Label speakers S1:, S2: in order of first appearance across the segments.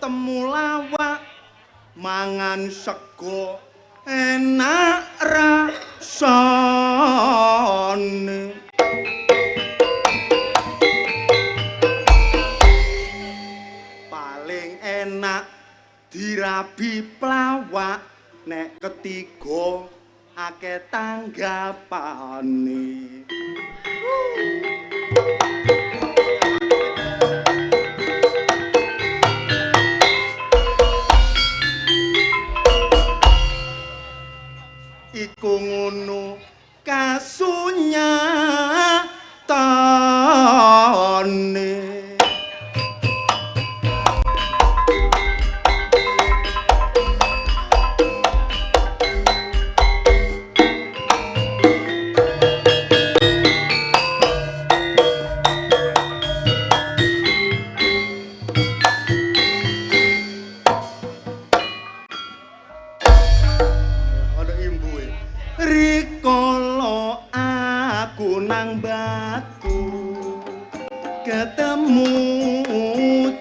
S1: ketemu lawak mangan sego enak rasane. Paling enak dirabi plawak nek ketiga akeh tanggapane. Iku ngono kasunyatane. Rikala aku nang batu ketemu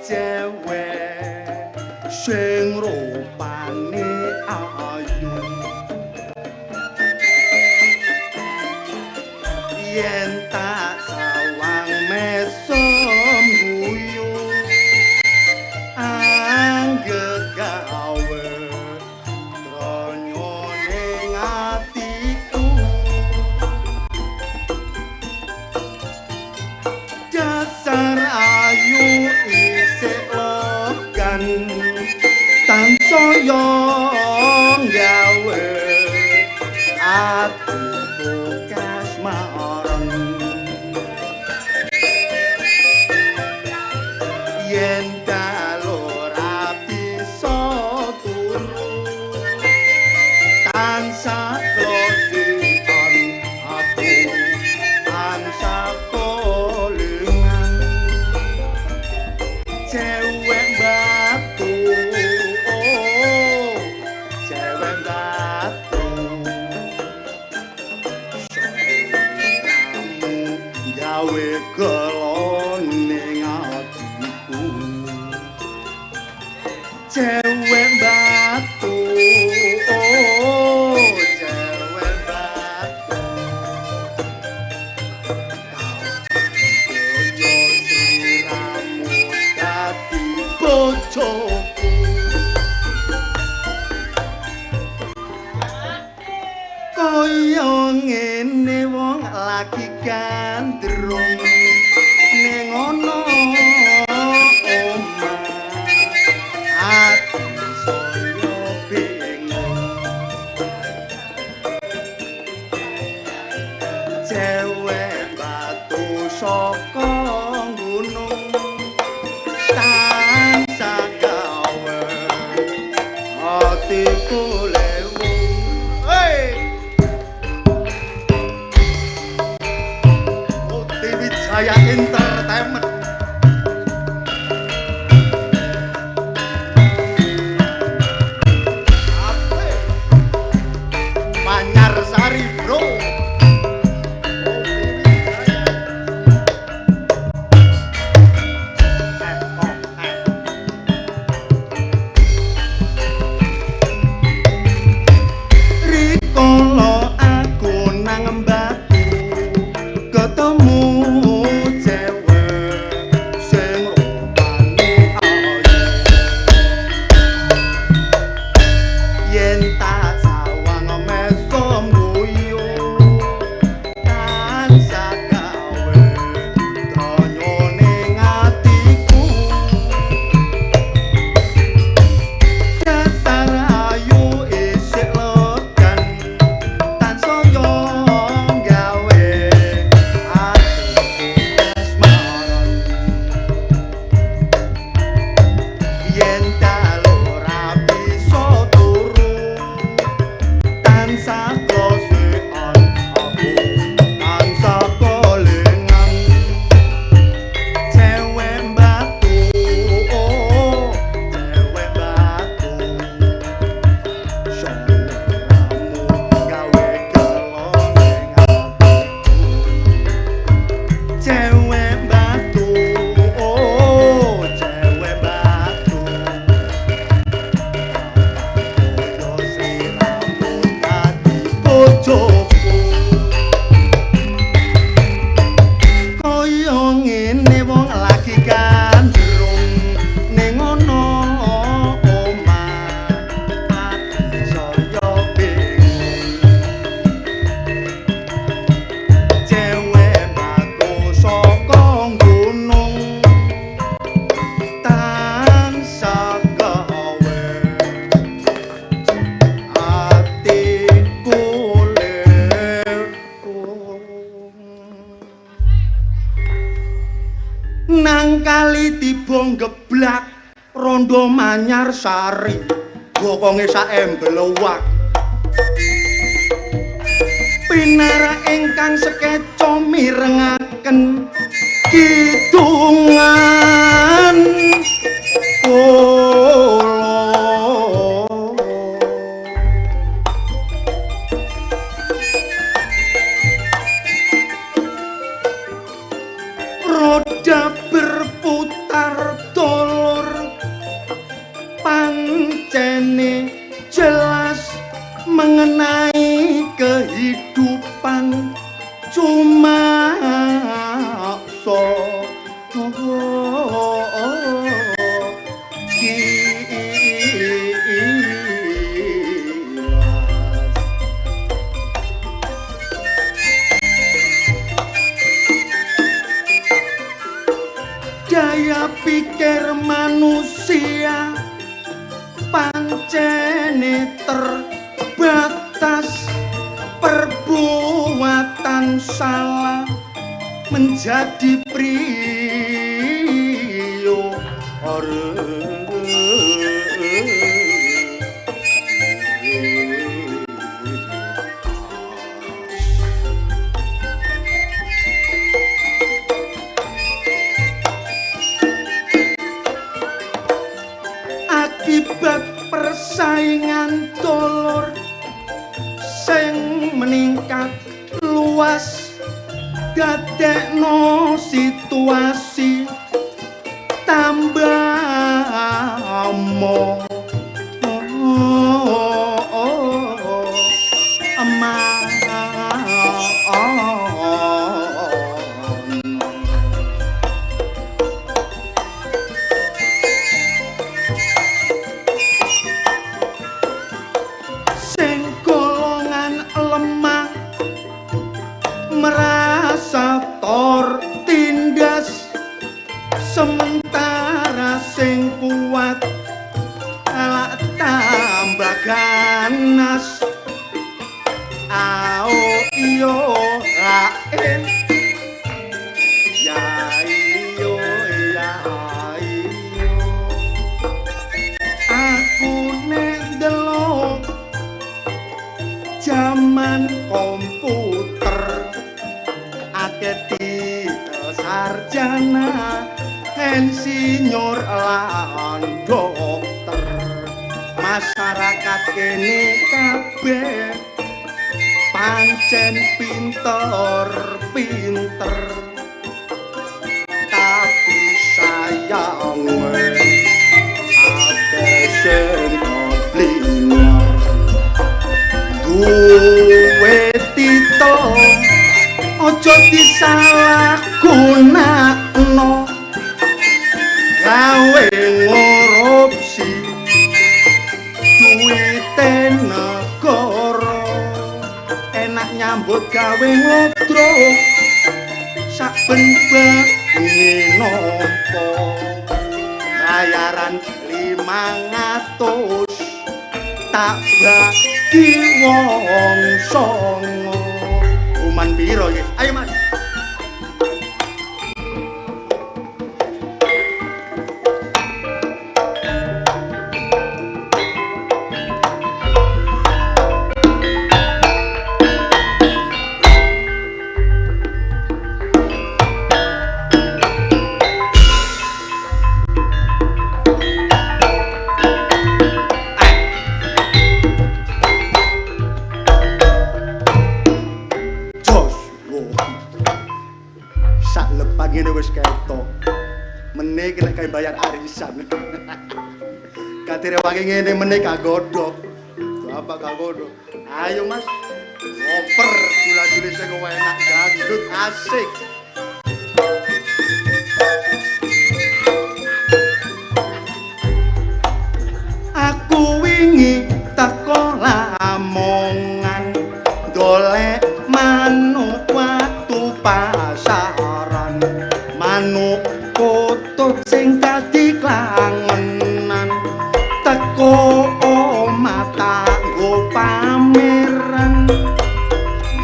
S1: cewek sing rupane ayu, yen tak sawang mesem guyu anggegawe tansaya gawe atiku kasmaran yen dalu ra bisa turu tansah klodikan aku tansah kolengan cewek batu gawe gelone atiku cewek batu cewek batu bojo siramu dadi bojoku kaya ngene wong lagi gandrung ning ana omah ati saya bingung cewek batu saka gunung tansah gawe atiku lewu. Jaya Entertainment. Manyar Sari bro. Rikala aku nang batu ketemu yen tak sawang mesem guyu Nang kali tiba geblak rondo manyar sari bokonge saembel wak pinara ingkang sekeca mirengaken kidungan roda berputar dolor pancene jelas mengenai kehidupan cuma so daya pikir manusia pancene terbatas perbuatan salah menjadi prio akibat persaingan dolor sing meningkat luas dadekno situasi tambah mo sing golongan lemah merasa tindas sementara sing kuat ala tambah ganas ao iyo ae ya iyo ya iyo aku nek delok zaman komputer akeh sarjana insinyur lan dokter masyarakat kene kabeh pancen pinter tapi sayang akeh sing blinger duwe tito ojo disalahgunakno gawe ngorupsi duwite negara enak nyambut gawe ngodrok saben bengi nampa bayaran 500 tak bagi wong songo uman piro iki ayo mas meneh kena kae bayar arisan. Katire wangi ngene meneh kagodhok. Apa kagodhok? Ayo Mas. Ngoper jula-juli sing enak dangdut asik. Aku wingi teko Lamongan golek manuk watu pasaran. Manuk kutut sing dadi klangenan teko omah nggo pameran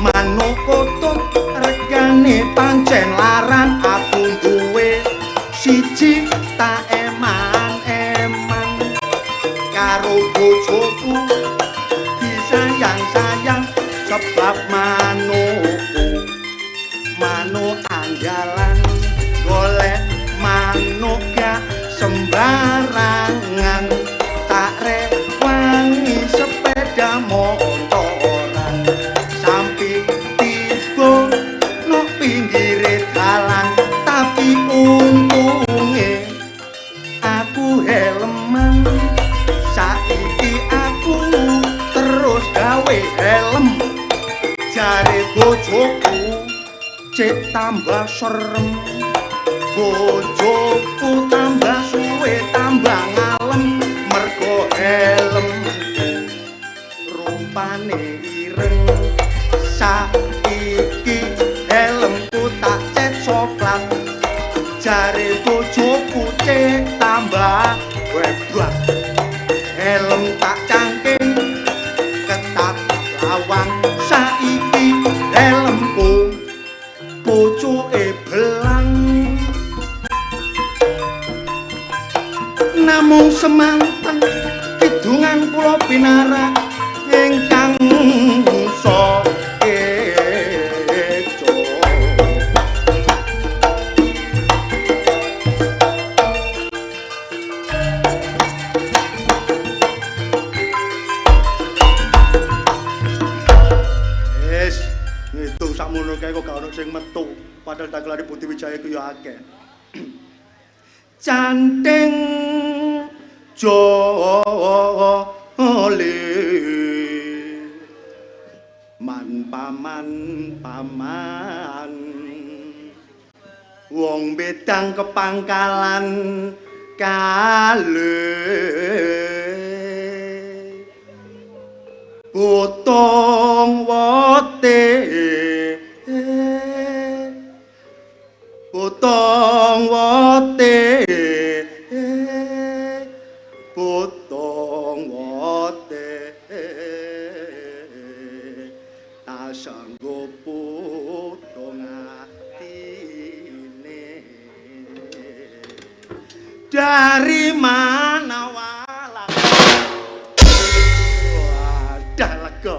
S1: manuk kutut regane pancen larang aku duwe bojoku disayang-sayang sebab manuk andalan golek manuk gak sembarangan tak rewangi sepeda motoran sampai tiba no pinggire dalan tapi untunge aku helman saiki aku terus gawe helm jare bojoku cek tambah serem bojoku tambah suwe tambah ngalem mergo helm rupane ireng saiki helmku tak cet coklat jare bojoku cek tambah wedok helm tak cangking ketat lawang saiki helmku pucuke belang namung semanten kidungan kula pinarak ingkang so sakmono kae kok gak ono sing metu padahal dagelane Budi Wijaya ku ya akeh canting jole man paman wong bedang kepangkalan kale potong wote potong wote potong wote tak sanggup potong atine dari mana walang wadah lega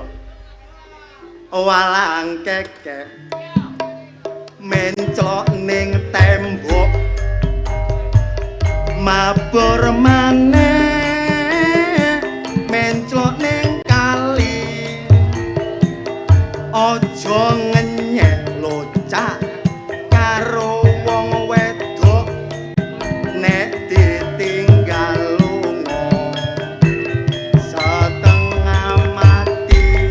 S1: walang kekek menclok ning tembok mabur maneh menclok ning kali aja ngenyek locak karo wong wedok nek ditinggal lunga setengah mati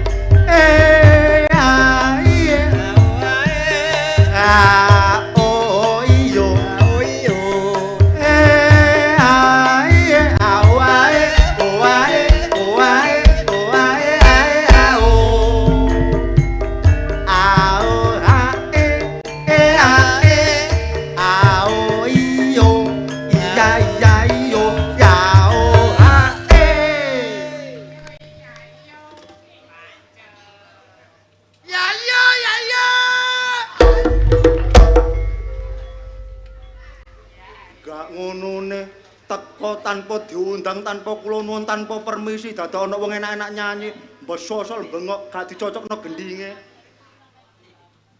S1: tanpa diundang, tanpa kula nuwun, tanpa permisi dadi ana wong enak-enak nyanyi mbok sosol bengok gak dicocokno gendinge.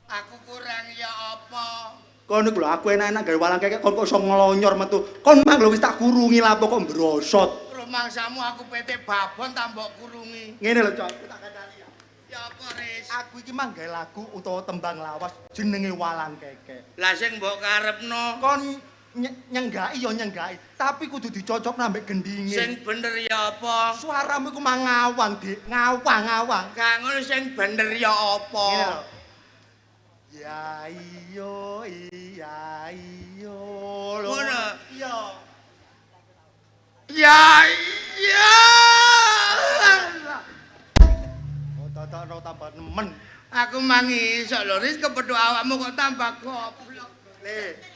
S2: Aku kurang ya apa?
S1: Kon iku lho aku enak-enak gawe walang kekek kon kok iso nglonyor metu. Kon mang lho wis tak kurungi lapo kok mbrosot.
S2: Rumangsamu aku PT babon tak mbok kurungi.
S1: Ngene lho, Cok, tak kandhani ya.
S2: Ya apa, Ris?
S1: Aku iki mang gawe lagu utawa tembang lawas jenenge walang kekek.
S2: Lah sing mbok karepno
S1: Kon nyenggaki ya nyenggaki, tapi kudu dicocok nambah gendinge.
S2: sing bener ya apa?
S1: Suaramu iku mangawang, Dik. Ngawang-ngawang.
S2: Gak ngono sing bener ya apa?
S1: Ngene lho. Ya iyo iya iyo lho.
S2: Ngono.
S1: Iya.
S2: Ya iya.
S1: Oh, dadak tambah nemen.
S2: Aku mangi iso lho, Ris kepethuk awakmu kok tambah goblok.
S1: Le.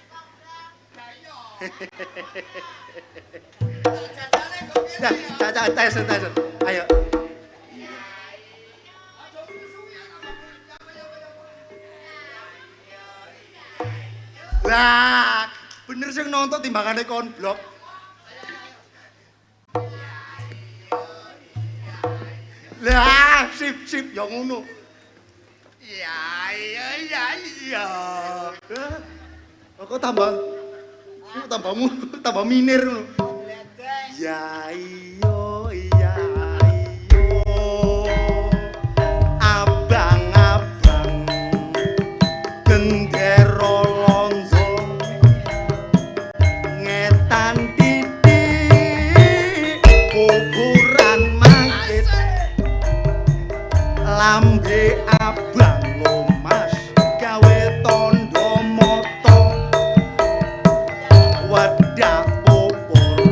S1: Caca tes. Ayo. Lah, bener sing nonton timbangane kon blok. Lah, sip ya ngono.
S2: Iya.
S1: Kok tambah minir ngono. Ya iyo iya iyo. Abang-abang gendero lonzo ngetan titik kuburan mangkit lambe abang ngomas gawe tondo moto wadah popor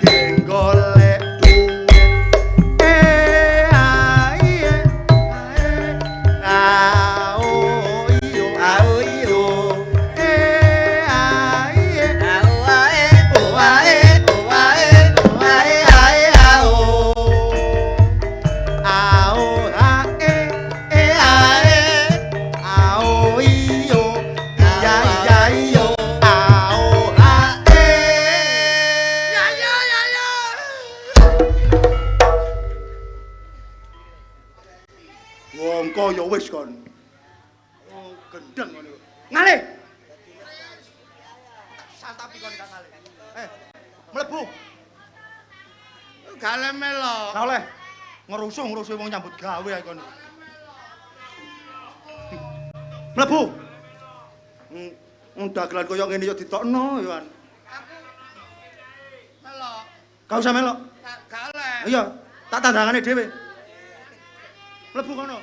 S1: geng golek duit ae ao iyo ae ao iyo iya iyo ao ae wong kaya wis kon oh gendeng ngono ngalih santapi kon gak ngalih mlebu
S2: Gale melo.
S1: gak oleh ngerusuh wong nyambut gawe ae kon mlebu dagelan kaya ngene yo ditokno yo an
S2: Melo.
S1: gak usah melok
S2: Gale.
S1: iya tak tandangane dhewe mlebu kono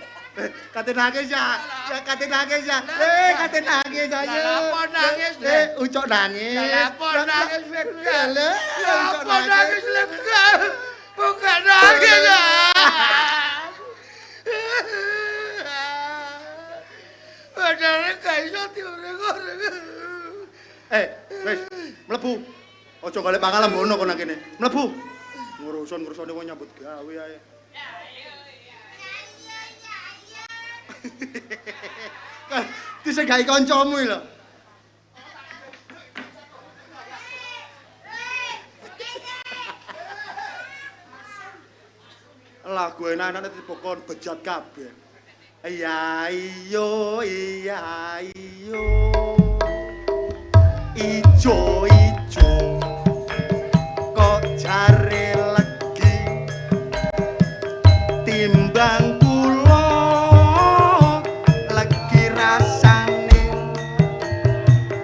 S1: kate nangis ya kate nangis ya kate nangis ayo
S2: Apa nangis, Le?
S1: ucok nangis
S2: Apa nangis, Le?
S1: lho
S2: Apa nangis lega? Bukan nangis ya. Padahal gak iso diureng-ureng.
S1: wis mlebu aja golek pangalan mbono kono kene mlebu ngurusun-ngurusane wong nyambut gawe ae disegai kancamu lho lagu enak-enak dipokon bejat kabeh iya iyo ijo kok jare legi timbang kula legi rasane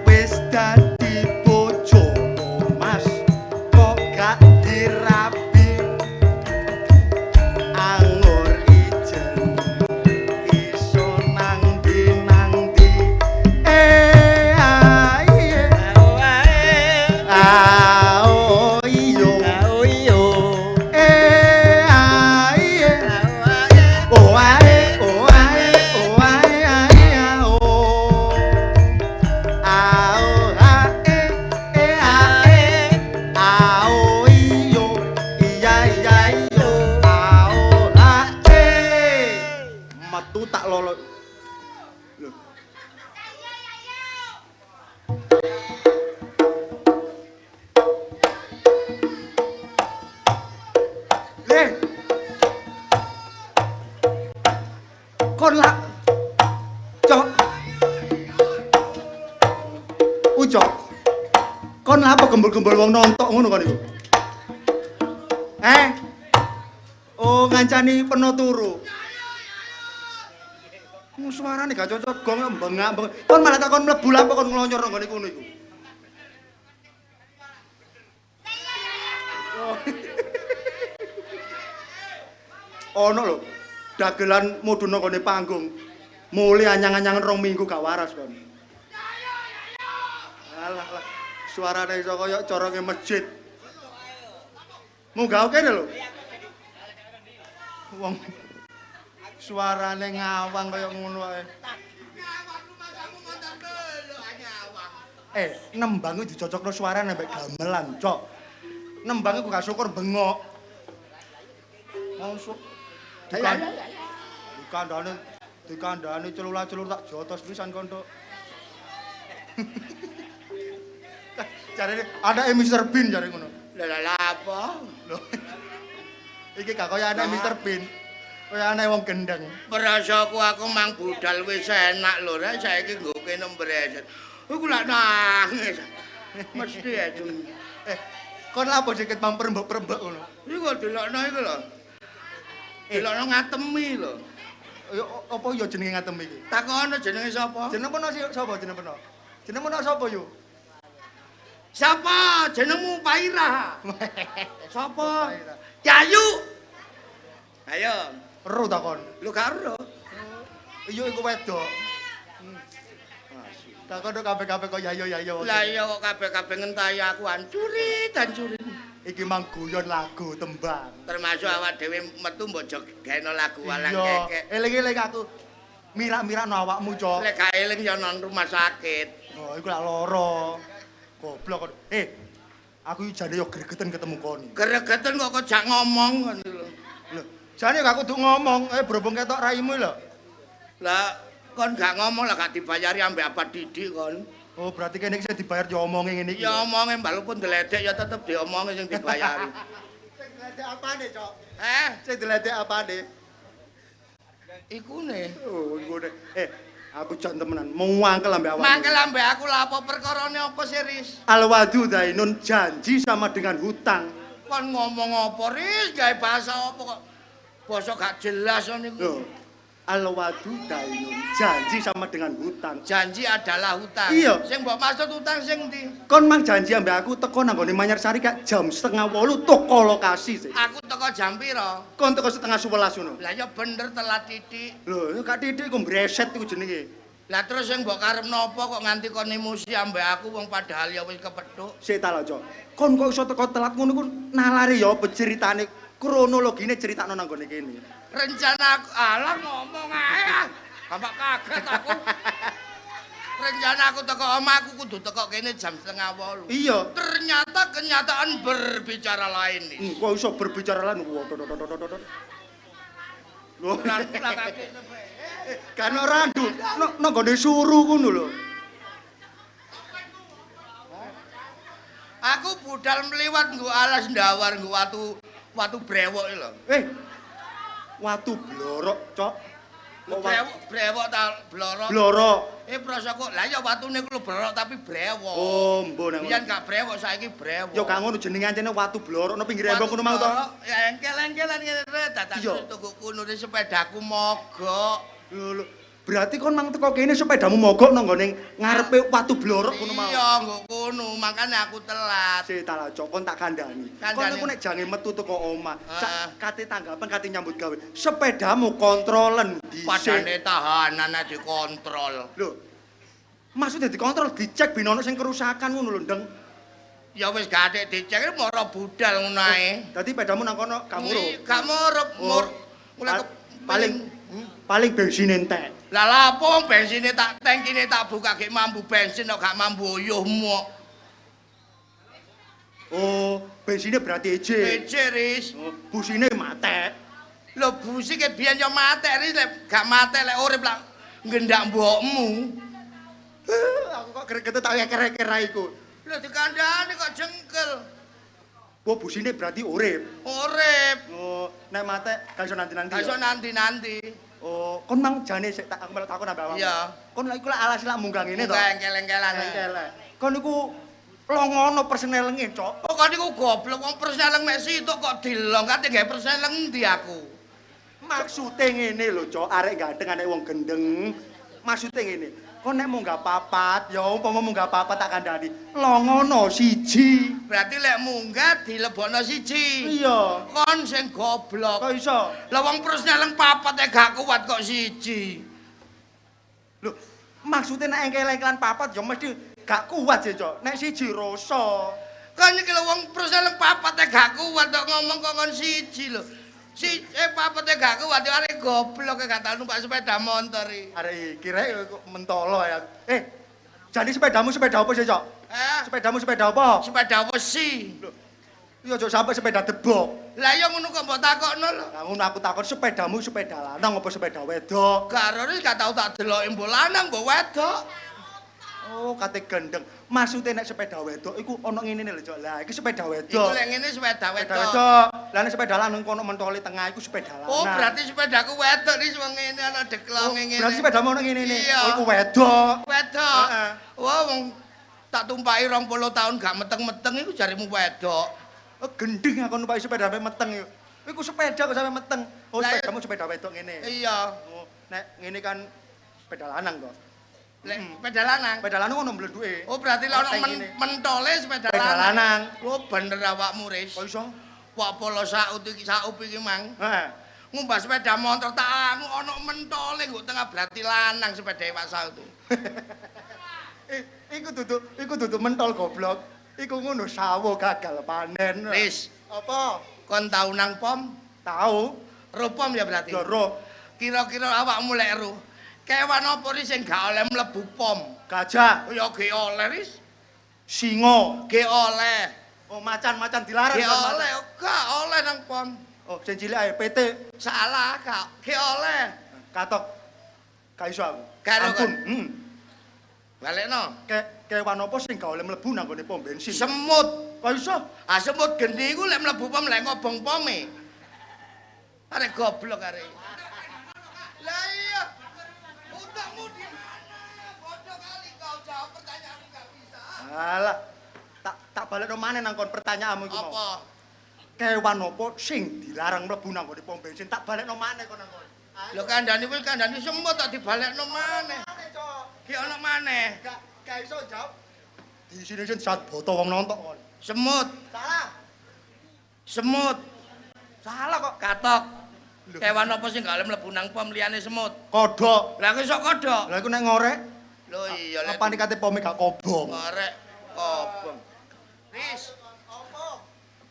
S1: wis dadi bojomu mas kok gak dirabi anggur ijen iso nang ndi ae ao iyo ae oh ae ao ao iyo iya iyo ao metu tak lolo lho le kon lah cok ucok kon lah apa gembul-gembul wong nontok ngono kon iku oh ngancani peno turu suarane gak cocok gong bengak kon malah takon mlebu lha apa kon nglonyor nang ngene kono iku ono lho dagelan mudhun nang ngene panggung mulai anyang-anyangan 2 minggu gak waras kon alah suarane iso kaya coronge masjid munggah kene lho wong suarane ngawang kaya ngono ae nembang ku dicocokno suarane mbek gamelan cok nembang ku gak syukur bengok masuk dikandani celula-celur tak jotos pisan kon tok jarene anake Mr. Bean jare ngono
S2: Lah apa?
S1: lho Iki gak kaya anake Mr. Bean. Kaya anake wong gendeng.
S2: Perasaku aku mang budal wis enak lho, rek saiki nggo kene mbreset. Iku lak nangis. Mesti ya, Jun.
S1: Kon lapo dikit mang perembek-perembek ngono.
S2: Iku delokno iku lho. Delokno ngatemi lho.
S1: Ya apa ya jenenge ngatem iki?
S2: Takono jenenge sapa?
S1: Jeneng peno sapa jeneng peno? Jeneng peno sapa yo?
S2: Sapa? Jenengmu Paira. Sapa? Yayu. Ayo,
S1: Ero takon.
S2: lu karo.
S1: Iya iku wedok. Takon kabeh-kabeh kok yayo-yayo.
S2: Lah iya kok kabeh-kabeh ngentahi aku hancurin.
S1: Iki mang guyon lagu tembang.
S2: Termasuk awak dhewe metu mbok jogeno lagu walang
S1: Iya,
S2: kekek.
S1: eling-eling aku. Mirak-mirakno awakmu, Cok.
S2: Lek gak eling ya nang rumah sakit.
S1: Oh, iku lak lara. Goblok kon. Aku iki jane yo gregeten ketemu kon.
S2: Gregeten kok jak ngomong ngono lho.
S1: Lho, jane gak kudu ngomong, berhubung ketok raimu lho.
S2: Lah kon gak ngomong lah gak dibayari ambek apa didik kon.
S1: Oh, berarti kene iki sing dibayar yo omonge ngene iki.
S2: Ya omonge walaupun deledek ya tetep diomongi sing dibayari.
S1: Sing diledek apane, Cok?
S2: Sing
S1: diledek apane?
S2: Ikune.
S1: Oh, iku nek. Aku jan temenan, mau ngangkel ambek awakmu.
S2: Mangkel ambek aku lah apa perkarane apa sih, Riz?
S1: Al-wadu dainun janji sama dengan hutang.
S2: Kon ngomong apa, Riz? Gawe bahasa apa kok? Basa gak jelas niku.
S1: Loh, al-wadu dainun janji sama dengan hutang.
S2: Janji adalah hutang.
S1: Iya.
S2: Sing mbok maksud hutang sing ndi?
S1: Kon mang janji ambek aku teko nang gone Manyarsari kak jam 7:30 toko lokasi sih.
S2: Aku teko jam pira?
S1: Kon teko 10:30 ngono.
S2: Lah ya bener telat titik.
S1: Lho, gak titik iku breset iku jenenge.
S2: Lah terus sing mbok karepno apa kok nganti kon emosi ambek aku wong padahal ya wis kepethuk.
S1: Sik ta lho, Cok. Kon kok iso teko telat ngono ku nalare ya apa ceritane kronologine critakno nang gone kene.
S2: Rencana aku alah ngomong ae. Bapak kaget aku. Rencana aku teko omahku kudu teko kene jam 7:30.
S1: Iya.
S2: Ternyata kenyataan berbicara lain nih.
S1: Kok iso berbicara lan lho.
S2: Lah kaget.
S1: Kan ora ndu, nang gone suru ngono lho.
S2: Aku budal mliwat nggo alas ndawar nggo watu brewok iki lho.
S1: Watu blorok, Cok.
S2: Brewok ta blorok.
S1: Blorok.
S2: Prasa kok lah ya watune ku blorok tapi brewok.
S1: Oh, mbok nang.
S2: Biyen gak brewok saiki brewok.
S1: Ya gak ngono jenenge ancene watu blorok nang pinggir embong ngono mau to.
S2: Ya engkel-engkelan ngene dadak tuku kuno sepedaku mogok.
S1: Lho, berarti kon mang teko kene sepedamu mogok nang gone ngarepe watu blorok ngono mau.
S2: Iya, nggo kono, makane aku telat.
S1: Sik ta lah, Cok, kon tak kandhani. Kon iku nek jange metu teko omah, kate tanggapan kate nyambut gawe. Sepedamu kontrolen dhisik.
S2: Padane tahanan dikontrol.
S1: Lho. Maksudnya dikontrol, dicek binono sing kerusakan ngono lho, Ndeng.
S2: Ya wis gak atik dicek moro budal ngono ae.
S1: Dadi pedamu nang kono gak murup.
S2: Gak murup,
S1: paling bensin entek.
S2: Lah lha apa wong bensine tak tangkine tak buka gek mambu bensin kok gak mambu uyuhmu.
S1: Oh, bensinnya berarti ece.
S2: Ece, Riz.
S1: Oh, busine matek.
S2: Lho busi ke biyen ya matek, Riz, lek gak matek lek urip lah ngendak mbokmu.
S1: Aku kok greget tak kere-kere iku.
S2: Lho dikandhani kok jengkel.
S1: Oh, busine berarti urip.
S2: Urip.
S1: Oh, nek matek gak iso nanti-nanti.
S2: Gak iso nanti-nanti.
S1: Oh, kon mang jane sik tak aku melok takon ambek awakmu.
S2: Iya.
S1: Kon lha iku lak alas lak munggah ngene to.
S2: Engkel-engkelan.
S1: Kon iku longono persnelenge, Cok.
S2: Oh, kon iku goblok wong persneleng mek situk kok dilong kate gawe persneleng endi aku.
S1: Maksude ngene lho, Cok, arek ganteng arek wong gendeng. Maksude ngene. Kon nek munggah papat, ya umpama munggah papat tak kandhani. Longono siji.
S2: Berarti lek munggah dilebokno siji.
S1: Iya.
S2: Kon sing goblok.
S1: Kok iso?
S2: Lah wong persneleng papat gak kuat kok siji.
S1: Lho, maksudnya nek engkel-engkelan papat ya mesti gak kuat sih, Cok. Nek siji rasa.
S2: Kan iki lho wong persneleng papat gak kuat kok ngomong kok kon siji lho. Papat gak kuat ya arek goblok gak tau numpak sepeda motor iki.
S1: Arek kira kok mentolo ya. Jadi sepedamu sepeda apa sih, Cok? Sepedamu sepeda apa?
S2: Sepeda besi.
S1: Lho, iya aja sampai sepeda debok.
S2: Lah ya ngono kok mbok takokno lho.
S1: Lah ngono aku takon sepedamu sepeda lanang apa sepeda wedok?
S2: Gak ora gak tau tak deloki mbok lanang mbok wedok.
S1: Oh, kate gendeng. Maksude nek sepeda wedok iku ana ngene lho, Cok. Lah, iki sepeda wedok.
S2: Iku lek ngene sepeda
S1: Sepeda
S2: wedok.
S1: wedok. Lah nek sepeda lanang kono mentole tengah iku sepeda lanang.
S2: Oh, berarti sepedaku wedok nih wong ngene ana deklonge ngene.
S1: Berarti sepedamu ono ngene ne.
S2: Iya.
S1: Oh, iku wedok.
S2: Wedok.
S1: Heeh.
S2: Wah, wong tak tumpaki 20 tahun gak meteng-meteng iku jarimu wedok.
S1: Oh, gendeng aku numpak sepeda sampe meteng iku. Iku sepeda kok sampe meteng. Oh,
S2: Lah,
S1: sepedamu sepeda wedok ngene.
S2: Iya.
S1: Oh, nek ngene kan sepeda lanang kok.
S2: Lek sepeda lanang.
S1: Sepeda lanang ono mbleduke.
S2: Oh, berarti lek ono
S1: Kayak gini.
S2: mentole sepeda
S1: Sepeda lanang.
S2: Oh, bener awakmu, Riz.
S1: Kok iso?
S2: Wah, polo saup iki mang.
S1: Heeh.
S2: Ngumbah sepeda motor tak anu ana mentole nggo tengah berarti lanang sepeda Pak Saud.
S1: Iku dudu mentol goblok. Iku ngono sawo gagal panen.
S2: Riz,
S1: Apa?
S2: kon tau nang pom?
S1: Tahu?
S2: Rupom ya berarti.
S1: Ya roh.
S2: Kira-kira awakmu lek ero. Kewan apa Riz sing gak oleh mlebu pom?
S1: Gajah,
S2: Ya ge oleh Riz.
S1: singa.
S2: Ge oleh.
S1: Oh, macan dilarang.
S2: Ge
S1: kan, macan.
S2: oleh, gak oleh nang pom.
S1: Oh, sing cilik ae PT
S2: Salah kak, ge oleh.
S1: katok. Gak iso aku.
S2: Karo
S1: Ampun.
S2: kan? Balekno.
S1: Kewan apa sing gak oleh mlebu nang gone pom bensin?
S2: Semut.
S1: Kok iso?
S2: Ah semut gendi iku lek mlebu pom lek ngobong pome. Arek goblok arek. Lah iya. Utakmu di mana? Bodoh kali kau jawab pertanyaanmu gak bisa.
S1: Alah. Tak balekno maneh nang kon pertanyaanmu iku mau.
S2: Apa?
S1: Kewan apa sing dilarang mlebu nang gone pom bensin? Tak balekno maneh kon nang kon.
S2: Lho kandhani semut tak dibalekno maneh. Ki ana maneh.
S1: Gak iso jawab. Di sini sing sat boto wong nonton kon.
S2: Semut.
S1: Salah.
S2: Semut.
S1: Salah kok.
S2: Katok.
S1: Lho.
S2: Kewan apa sing gak oleh mlebu nang pom liyane semut?
S1: Kodok.
S2: Lah kok iso kodok?
S1: Lah iku nek ngorek,
S2: Lho iya lek
S1: apa nih kate pome gak kobong?
S2: ngorek kobong. Ris.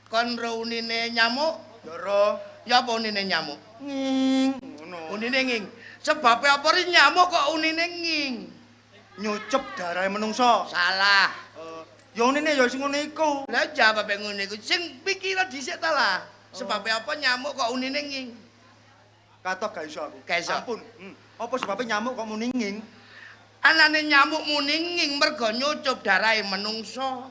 S2: Kon ro unine nyamuk?
S1: Doro.
S2: Ya apa unine nyamuk?
S1: Ngono.
S2: Unine nging. Sebabe apa ris nyamuk kok unine nging?
S1: Nyucup darahe menungso.
S2: Salah.
S1: Ya unine ya sing ngene iku.
S2: Lah jawab ngene iku sing pikira dhisik ta lah. Sebabe apa nyamuk kok unine nging?
S1: Katok gak iso aku.
S2: Gak iso.
S1: Ampun. Apa sebabnya nyamuk kok muni nging?
S2: Anane nyamuk muni nging mergo nyucup darahe menungso.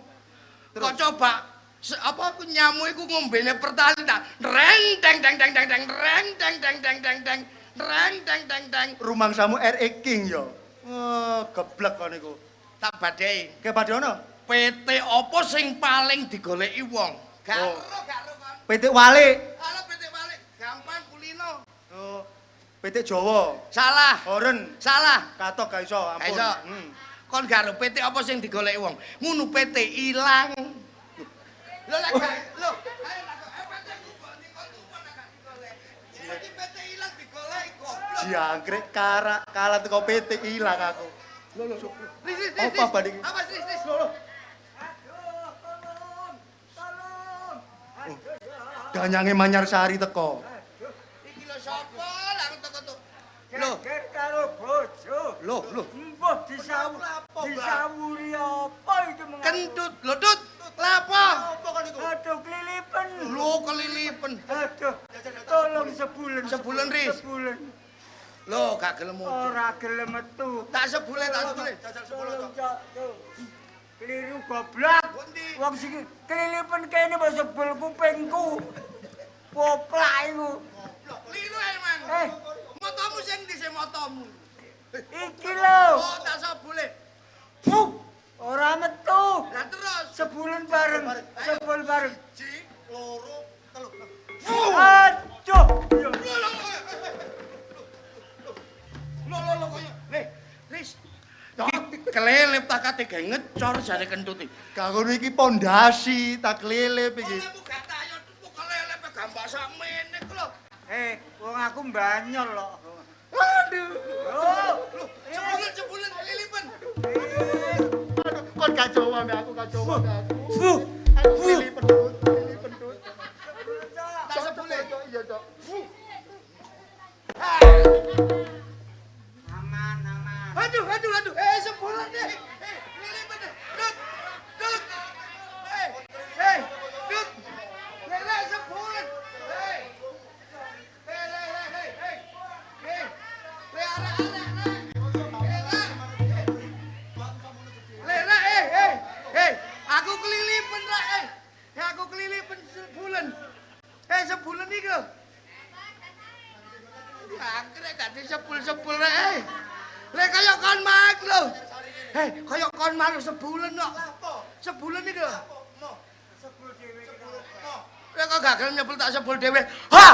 S2: Kok coba apa aku nyamuk iku ngombene pertali ta? Reng teng teng teng teng teng reng teng teng teng teng teng reng teng teng teng.
S1: Rumangsamu RE King ya. Geblek kon niku.
S2: Tak badai.
S1: Ke padhe ono?
S2: PT apa sing paling digoleki wong? Gak
S1: Oh.
S2: ero kon.
S1: PT Wale.
S2: Ala PT balik gampang kulino.
S1: Oh. PT Jawa.
S2: Salah.
S1: Oren.
S2: Salah.
S1: Katok gak iso,
S2: Gak
S1: ampun.
S2: iso. Kon gak ero PT apa sing digoleki wong? Ngono PT ilang. Lho lek lho, ayo PT ku kok kon tuwa gak digoleki. Berarti PT ilang digoleki goblok.
S1: Jangkrik kalah teko PT ilang aku.
S2: Ris.
S1: Apa badhe iki?
S2: Apa Ris?
S1: Danyange Manyarsari teko.
S2: Iki lho sapa lah teko-teko. Lho,
S3: Geger karo bojo.
S2: lho.
S3: Mbah disawuri apa itu mengaku?
S2: Kentut, lho Tut. Lapo?
S1: Apa kon iku?
S3: Aduh kelilipen.
S2: Lho kelilipen.
S3: Aduh. Tolong sebulan.
S2: Sebulan, Riz.
S3: Sebulan.
S2: Lho gak gelem mutu.
S3: Ora gelem metu.
S2: Tak sebule.
S3: Tolong Cok. Tuh. Keliru goblok.
S2: Pundi?
S3: Wong sing kelilipen kene mbok sebul kupingku. Poplak iku.
S2: Liru emang. Motomu sing ndi sing motomu?
S3: Iki lho.
S2: Oh, tak sebule.
S3: Ora metu.
S2: Lah terus.
S3: Sebulan bareng. Sebul bareng.
S1: Ji, loro, telu.
S3: Aduh.
S2: Lho koyo. Ris. Kelelep tak kate gawe ngecor jane kentut iki.
S1: Gak ngono iki pondasi, tak kelilip iki.
S2: Olehmu gak tayo kelelep gampang sakmene ku lho.
S3: Wong aku mbanyol lho.
S2: Aduh.
S3: Oh,
S2: Sebulan kelilipan.
S1: Kon gak Jawa mbek aku, gak Jawa mbek aku. Aku kelilip pendut.
S2: Tak sebule.
S1: Iya, Cok.
S3: aman.
S2: Aduh. Sebulan deh. Kelilipan deh. Dut. Dut. Lele sebulan. Lele. Sepul-sepul rek. Lek kaya kon mak lho. Hei, kaya kon mak sebulan kok. Sebulan iki lho.
S3: Sepul dhewe iki.
S2: Lek kok gak gelem nyebul tak sebul dhewe. Ha!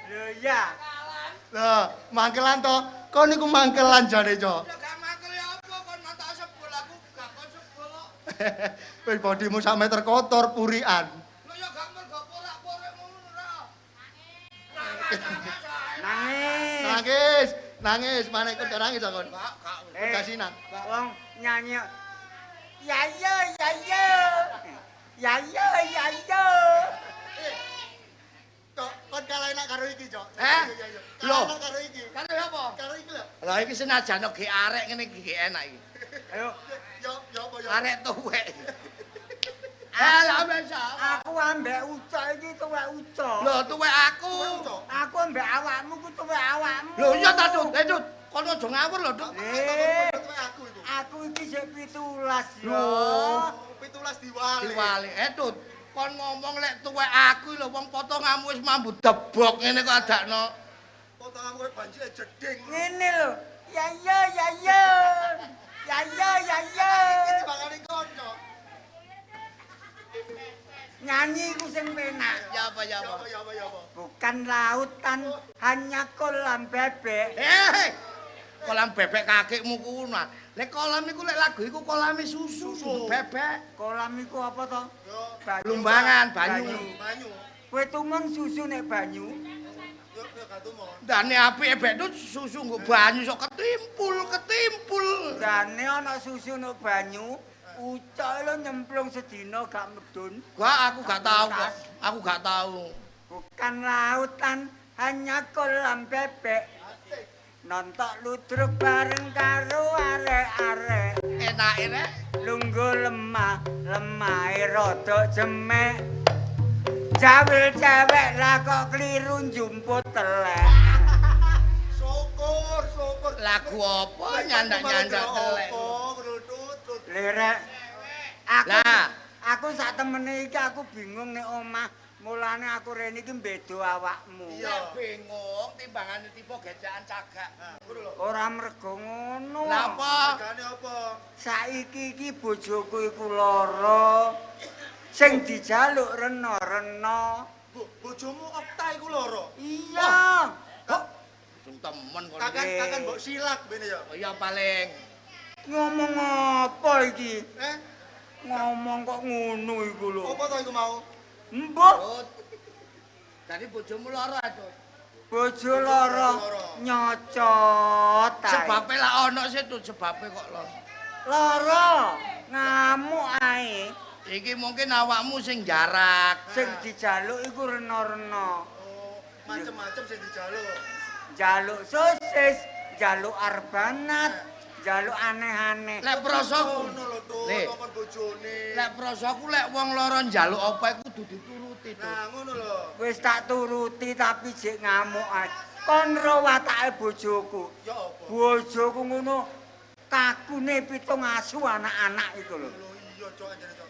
S3: Lho ya.
S1: Lah, mangkelan to. Kon niku mangkelan jane, Cok.
S2: Lek gak makel ya apa kon tak sebul aku gak kon sebul kok.
S1: Wis bodimu sak meter kotor purian.
S2: Lho ya gak mergo porak-porik ngono ra.
S3: Nangis.
S1: Nangis, mana ikut nangis kon.
S2: Gak.
S1: Kasinan.
S3: Wong nyanyi. Ya ya ya ya. Ya ya ya ya.
S1: Cok, kon kalah enak karo iki, Cok.
S2: Loh.
S1: Kalah karo iki.
S2: Karo apa?
S1: Karo iki lho.
S2: Lah iki senajan ge arek ngene iki enak iki.
S3: Ayo.
S1: Yo apa yo.
S2: Arek tuwek. Alah besa.
S3: Aku ambek ucok iki tuwek ucok.
S2: Lho tuwek aku.
S3: Aku ambek awakmu ku tuwek awakmu.
S2: Lho iya ta Dut, Dut. Kon aja ngawur lho Dut.
S1: Aku iku.
S3: Aku iki sik 17 yo.
S2: Loh.
S1: 17 diwali.
S2: Diwali. Dut, kon ngomong lek tuwek aku lho wong potonganmu wis mambu debok ngene kok adakno.
S1: Potonganmu kowe banjire jeding.
S3: Ngene lho. Ya ya ya ya. Ya ya ya ya.
S1: Iki bangane kon, Cok.
S3: Nyanyi ku sing penak.
S2: Ya apa ya apa.
S1: Ya apa.
S3: Bukan lautan, hanya kolam bebek.
S2: Kolam bebek kakekmu kuwi. Lek kolam iku lek lagu iku kolame susu bebek.
S3: Kolam iku apa to?
S1: Yo,
S3: Banyu.
S2: Lumbangan banyu.
S1: banyu.
S3: Kowe tumeng susu nek banyu.
S1: Yo gak tumon.
S2: Dane apike bek Dut susu nggo banyu sok ketimpul.
S3: Dane ana susu nek banyu, ucok lho nyemplung sedina gak medun.
S2: Gak aku gak tahu kok. Aku gak tahu.
S3: Bukan lautan, hanya kolam bebek. Nontok ludruk bareng karo arek-arek.
S2: Enake rek.
S3: Lungguh lemah, lemahe rada jemek. Jawil cewek lah kok kliru njumput telek.
S1: Syukur.
S2: Lagu apa nyandak-nyandak telek.
S3: Lerek.
S2: Lah.
S3: Aku sak temene iki aku bingung nek omah. Mulane aku rene iki mbedo awakmu.
S2: Iya bingung timbangane tipe gejakan cagak.
S3: Ora mergo ngono.
S2: Lah apa?
S1: Regane apa?
S3: Saiki iki bojoku iku lara. Sing dijaluk rena-rena.
S1: Bojomu Okta iku loro.
S3: Iya.
S2: Sing temen kon.
S1: Kakan mbok silak bene ya.
S2: Oh iya paling.
S3: Ngomong apa iki?
S1: Eh,
S3: Ngomong kok ngono iku lho.
S1: apa to iku mau?
S3: Mbok,
S2: Dut. Dadi bojomu lara Dut.
S3: bojo lara nyocot ae.
S2: Sebabe lah ana sih Dut sebabe kok lara.
S3: Lara ngamuk ae.
S2: Iki mungkin awakmu sing jarak.
S3: Sing dijaluk iku rena-rena.
S1: Oh, macem-macem sing dijaluk.
S3: Jaluk sosis, jaluk arbanat, jaluk aneh-aneh.
S2: Lek prasaku.
S1: Ngono lho, Dut,
S2: Nih.
S1: kon bojone.
S2: Lek prasaku lek wong lara njaluk apa iku kudu dituruti Dut.
S1: Nah, ngono lho.
S3: Wis tak turuti tapi jek ngamuk ae. Kon ro watake bojoku.
S1: Ya apa?
S3: Bojoku ngono kakune pitung asu anak-anak iku lho.
S1: Lho iya, Cok, anjene, Cok.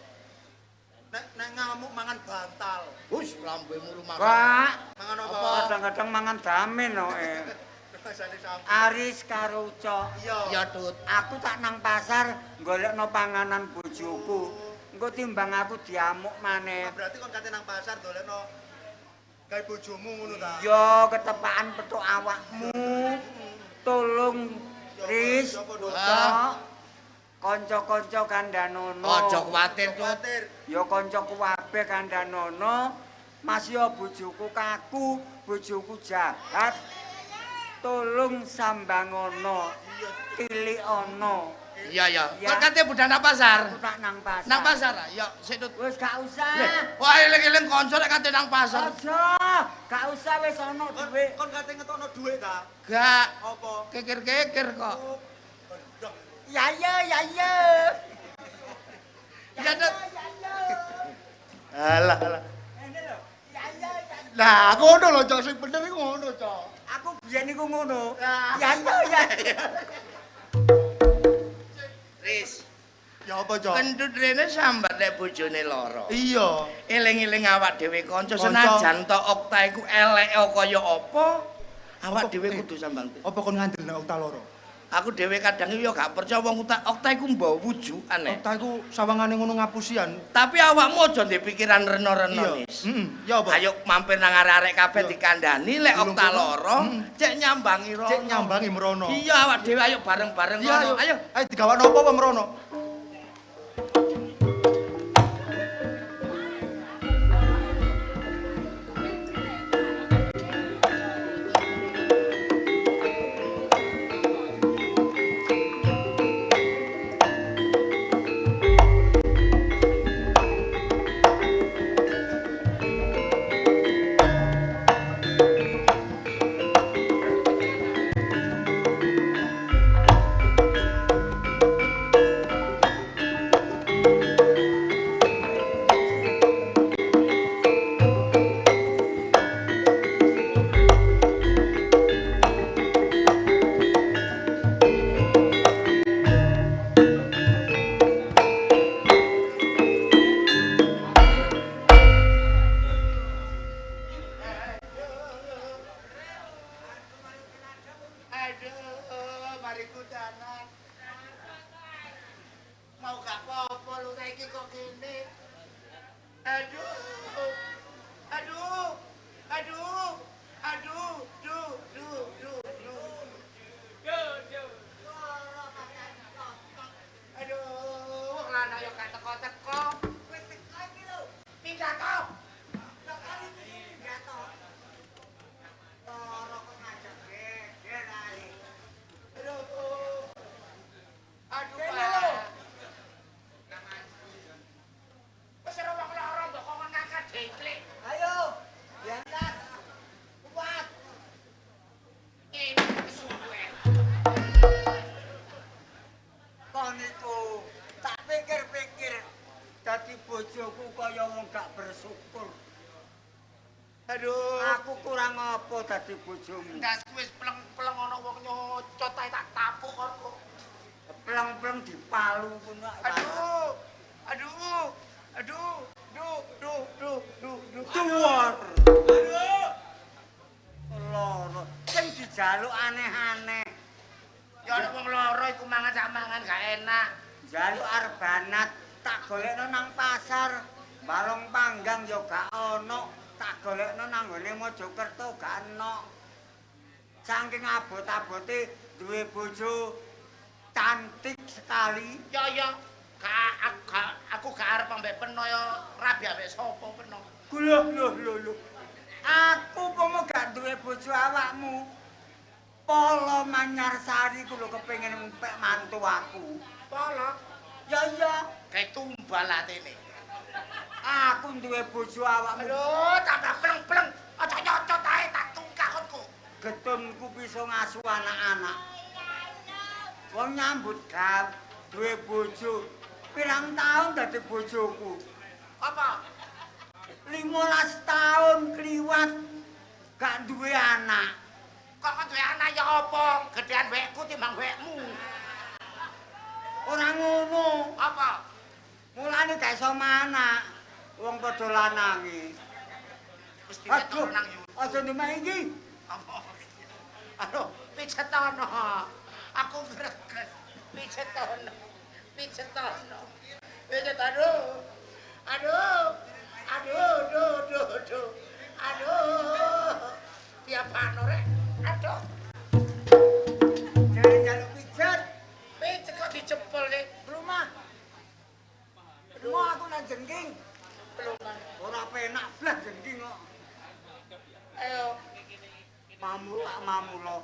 S1: Nek ngamuk mangan bantal.
S2: Hus lambemu lumaku.
S3: Pak,
S1: Mangan apa?
S3: kadang-kadang mangan damen kok.
S1: Rasane sapi.
S3: Aris karo Ucok.
S1: Iya.
S2: Ya Dut.
S3: Aku tak nang pasar golekno panganan bojoku. Engko timbang aku diamuk maneh.
S1: Berarti kon kate nang pasar dolekno gawe bojomu ngono ta?
S3: Yo ketepaan petuk awakmu. Tolong Riz, Ucok. Kanca-kanca kandhanono.
S2: Aja kuwatir Dut.
S1: Kuwatir.
S3: Ya kanca kuwabe kandhanono. Mas yo bojoku kaku, bojoku jahat. Tolong sambangono.
S1: Iya.
S3: Tilikono.
S2: Iya ya.
S3: Ya.
S2: Kok kate budal nang pasar?
S3: Aku tak nang pasar.
S2: Nang pasar ah? Ya sik Dut.
S3: Wis gak usah.
S2: Wah eling-eling kanca lek kate nang pasar.
S3: Aja, gak usah wis ono
S1: Kon
S3: dhuwit.
S1: kon kate ngetokno dhuwit ta?
S2: Gak
S1: Apa?
S2: kekir-kekir kok.
S1: Oh, gendeng.
S3: Ya ya ya ya.
S2: Ya Dut.
S1: Alah.
S3: Ngene lho. Ya ya ya.
S1: Nah, ngono lho, Cok, sing bener iku ngono, Cok.
S3: Aku biyen iku ngono.
S1: Nah.
S3: Ya ya ya.
S2: Riz.
S1: Ya apa, Cok?
S2: Kentut rene sambat nek bojone lara.
S1: Iya.
S2: Eling-eling awak dhewe kanca
S1: Kanca.
S2: senajan to Okta iku elek kaya apa, awak
S1: Apa-
S2: dhewe
S1: eh.
S2: kudu sambang.
S1: Apa kon ngandel nek Okta loro?
S2: Aku dhewe kadang yo gak percaya wong Okta iku mbawa wujukane.
S1: Okta iku sawangane ngono ngapusian.
S2: Tapi awakmu aja ndek pikiran reno-reno
S1: Iya.
S2: nis.
S1: Ya apa?
S2: Ayo mampir nang arek-arek kabeh
S1: Iya.
S2: dikandani lek
S1: Belum
S2: Okta
S1: kono.
S2: lara, cek nyambangi rono.
S1: Cek nyambangi merono.
S2: Iya awak dhewe ayo bareng-bareng
S1: Iya,
S2: ngono. Ayo.
S1: Ayo digawakno apa merono?
S2: Aduh, mari kudanan. Mau gak apa-apa lu saiki kok gini. Aduh. Aduh. Aduh. Aduh, duh, duh, duh, duh. Aduh, wong lanang yo gak teko-teko. Wis teko iki lho. Pindah to. Aduh, Pak. Wis ora wong lara mbok kok ngangkat dengklik.
S3: Ayo, diangkat. Kuat.
S2: Ini kesuwen.
S3: Kon iku tak pikir-pikir dadi bojoku kaya wong gak bersyukur.
S2: Aduh.
S3: Aku kurang apa dadi bojomu?
S2: Ndas wis pleng-pleng ana wong nyocot ae tak tapuk karo.
S3: Pleng-pleng dipalu kuwi.
S2: Aduh. Aduh. Aduh. Duh, duh, duh, duh, duh.
S3: Duwar.
S2: Aduh.
S3: Loro. Sing dijaluk aneh-aneh.
S2: Ya ana wong lara iku mangan sak mangan gak enak.
S3: Jaluk arep banat tak golekno nang pasar. Balong panggang ya gak ono. Tak golekno nang nggone Mojokerto gak ono. Saking abot-abote duwe bojo cantik sekali.
S2: Ya. Aku gak arep ambek peno ya rabi ambek sapa peno.
S3: Lho. Aku pomo gak duwe bojo awakmu. Polo Manyarsari ku lho kepengin empek mantu aku.
S2: Polo
S3: Ya iya,
S2: kayak tumbal atene.
S3: aku duwe bojo awakmu.
S2: Aduh, tambah pleng-pleng. Aja nyocot ae tak tungkak konku.
S3: Getunku bisa ngasuh anak-anak. Wong nyambut gawe duwe bojo. Pirang tahun dadi bojoku?
S2: Apa?
S3: 15 tahun kliwat gak duwe anak.
S2: Kok duwe anak ya apa? Gedean wekku timbang wekmu.
S3: Ora ngono.
S2: Apa?
S3: Mulane gak iso manak. Wong padha lanange.
S2: Wis dicetok
S3: Aduh,
S2: nang yu.
S3: aja ndemek iki.
S2: Apa? Aduh, picetono. Aku greges. Picetono. Picetono. Aduh. Aduh. Aduh. Aduh. Tiap pano rek. Aduh.
S3: Jangan jaluk pijat.
S2: Pijet kok dicepol nih.
S3: Rumah. Mau aku nang jengking.
S2: Belum man.
S3: Ora penak blas jengking kok.
S2: Ayo.
S3: Mamula.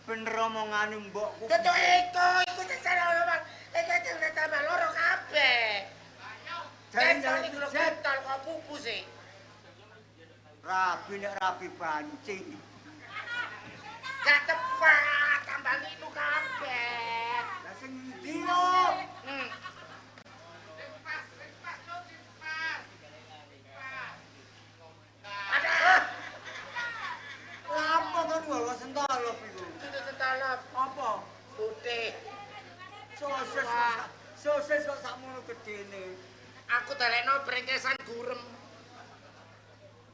S3: Bener omongane mbokku.
S2: Tutuk iku sesana lho. Iki udah tambah loro kabeh.
S3: Jangan
S2: Jangan
S3: jaluk
S2: iku lho
S3: pijat.
S2: kental kok pupu sih.
S3: Rabi nek rabi bancing.
S2: Gak tepat, tambah linu kabeh.
S3: Lah sing ndi yo?
S2: Hmm. Ada.
S3: Apa kon gawa sentolop iku?
S2: Sudah tentalap.
S3: Apa?
S2: Putih.
S3: Sosis sosis kok sakmono gedene.
S2: Aku telekno brengkesan gurem.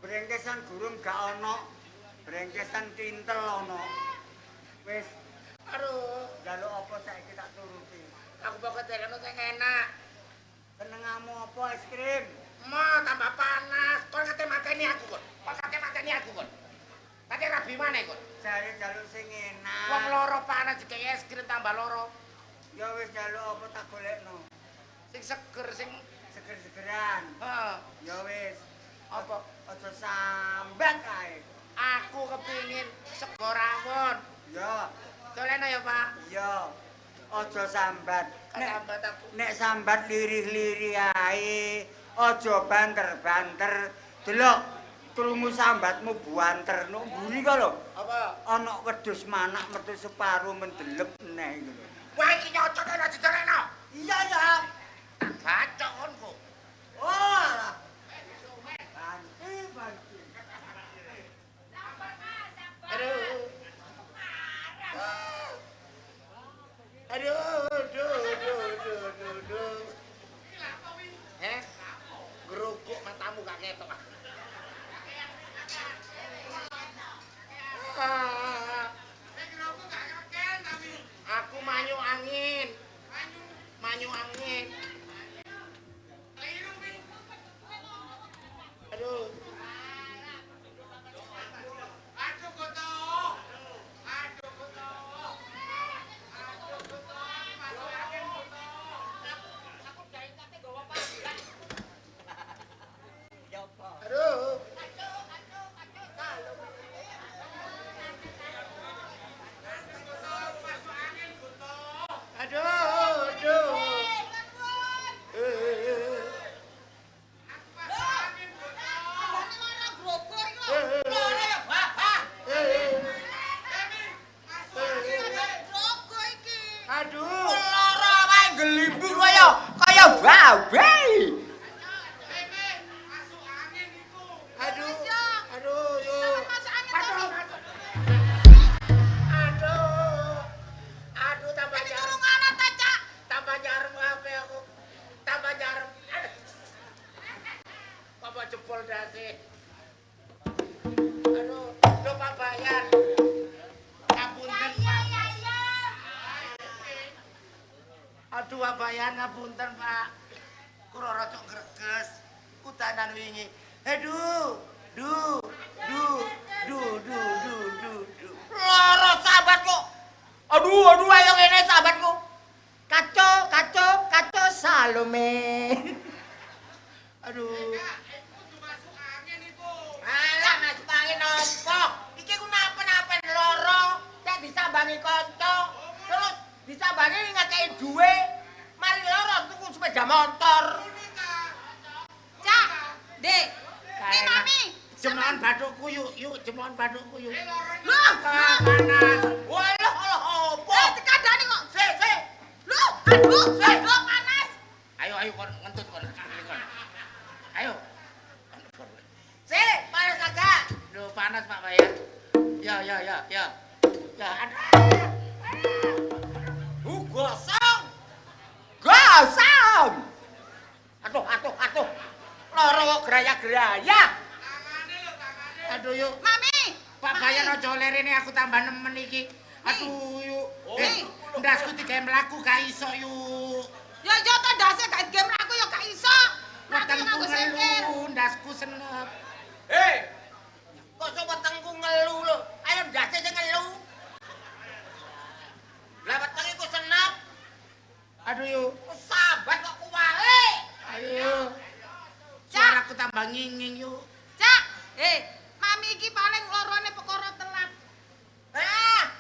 S3: Brengkesan gurung gak ono. Brengkesan kintel ono. Wis,
S2: Aduh,
S3: njaluk apa saiki tak turuti.
S2: aku bakal telekno sing enak.
S3: Senengamu apa es krim?
S2: Mau tambah panas. Kon kate mateni aku, Kon. Kon kate mateni aku, Kon. Kate rabi maneh, Kon.
S3: Jare jaluk sing enak.
S2: Wong loro panas dikei es krim tambah loro.
S3: Ya wis jaluk apa tak golekno.
S2: Sing seger sing
S3: Seger-segeran.
S2: heeh.
S3: Ya wis,
S2: Apa?
S3: aja sambat kae.
S2: Aku kepingin sego rawon.
S3: Ya,
S2: Doleno ya, Pak.
S3: iya. Aja sambat.
S2: Sambat aku.
S3: Nek sambat lirih-lirih ae, aja banter-banter. Delok krungu sambatmu buanter nuk mburi kok lho.
S2: Apa?
S3: Ana wedhus manak metu separo mendelep neh iku lho.
S2: Wah, iki nyocok ora didoleno.
S3: Iya ya.
S2: Tak bacok konku.
S3: Oh alah. Banti.
S2: Aduh. Aduh. Gerukuk matamu gak ketok. Aku manyu angin. Aduh. Aduh. Aduh.
S3: Lara wae gelimbu kaya babe.
S2: Aduh, yuk. Aduh, tambah jarum. Tambah jarum HP aku. Tambah jarum. Aduh. Papa jebol dasi. Aduh, Pak Bayan. Ngapunten. Aduh, Pak Bayan, ngapunten, Pak. Kula rada greges. Kutanan wingi. Aduh.
S3: Lara sahabat kok. Aduh ayo ngene sahabatku. Kacau Salome.
S2: Aduh.
S3: Alah masuk angin opo? Iki ku napa-napa loro, cek disambangi kanca. Terus disambangi ngekeki duwe. Mari loro tuku sepeda motor.
S4: Cak, Dek. Ini
S2: Kayak
S4: Mami.
S2: Jemloan bathukku yuk, jemloan bathukku yuk.
S4: Loh,
S2: Panas.
S3: Walah opo?
S4: tekadane kok.
S3: Sik.
S4: Loh, aduh panas.
S2: Ayo kon ngentut kon. Ayo.
S3: Sik, panas agak.
S2: Duh, panas Pak Bayan. Ya. Ya, aduh.
S3: Gosong. Aduh. Loro kok geraya-geraya.
S2: Aduh yuk.
S4: Mami.
S2: Pak Bayan aja lerene aku tambah nemen iki. Aduh yuk. Ndasku digawe mlaku gak iso yuk.
S4: Ya to ndase gak game aku ya gak iso.
S2: Wetengku
S4: Aku sengkir.
S2: ngelu, ndasku senep.
S3: Kok sok wetengku ngelu lho. Ayo ndase sing ngelu. Lah wetenge ku senep.
S2: Aduh yuk.
S3: Sahabat kok kuwahe.
S2: Ayo. Suaraku tambah nginging yuk.
S4: Cak, Mami iki paling lorone perkara telat.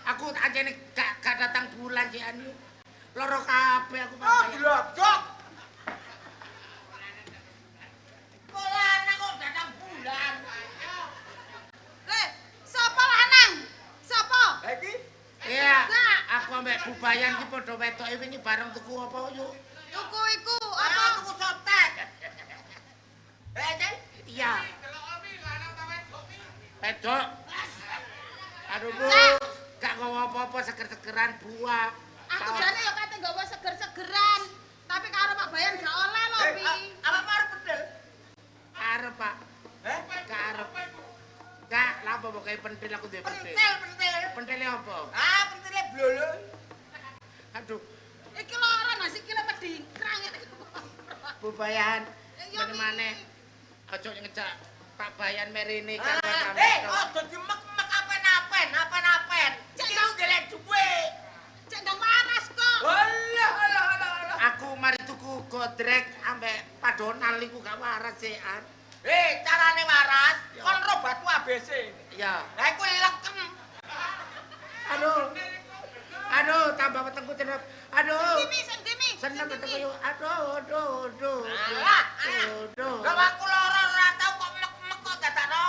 S2: Aku ajene gak datang bulan ki anu. Loro kabeh aku Pak
S3: Oh,
S2: Bayan.
S3: glodok. Polana kok datang bulan.
S4: Sapa lanang? Sapa?
S3: Iki
S2: Iya, aku ambek Bu Bayan ki padha wetoke wingi bareng tuku apa yuk.
S4: Tuku iku
S3: apa
S4: apa?
S3: tuku sotek? Cek.
S2: Iya. Wedok. Aduh Bu, gak nggawa apa-apa seger-segeran buah.
S4: Aku jane ya kate nggawa seger-segeran. Tapi karo Pak Bayan gak oleh lho, Pi.
S3: Apa arep bedel?
S2: Arep, Pak.
S3: Heh?
S2: Karep. Gak, lha apa pokoke pentil aku duwe pentil.
S3: Pentil.
S2: Pentile apa?
S3: Ah, pentile blolo.
S2: Aduh,
S4: Iki loro nah sikile pedingkrang ngene.
S2: Bubayan.
S4: Iya,
S2: Meneh-meneh. Aja ngejak Pak Bayan merene kan.
S3: Ojo dimek-mek apen-apen.
S4: Cek
S3: Iki
S4: dong.
S3: golek duit.
S4: Cek ndang waras kok.
S3: Alah.
S2: Aku mari tuku godrek ambek padonal iku gak waras sekan.
S3: Carane waras, kon ro batu ABC.
S2: Ya.
S3: Lah iku lekem.
S2: Aduh, tambah wetengku cenep. Aduh.
S4: Sendimi.
S2: Seneng wetengku yo. Aduh.
S3: Alah. Lah aku lara ora tau kok mek-mek kok dadakno.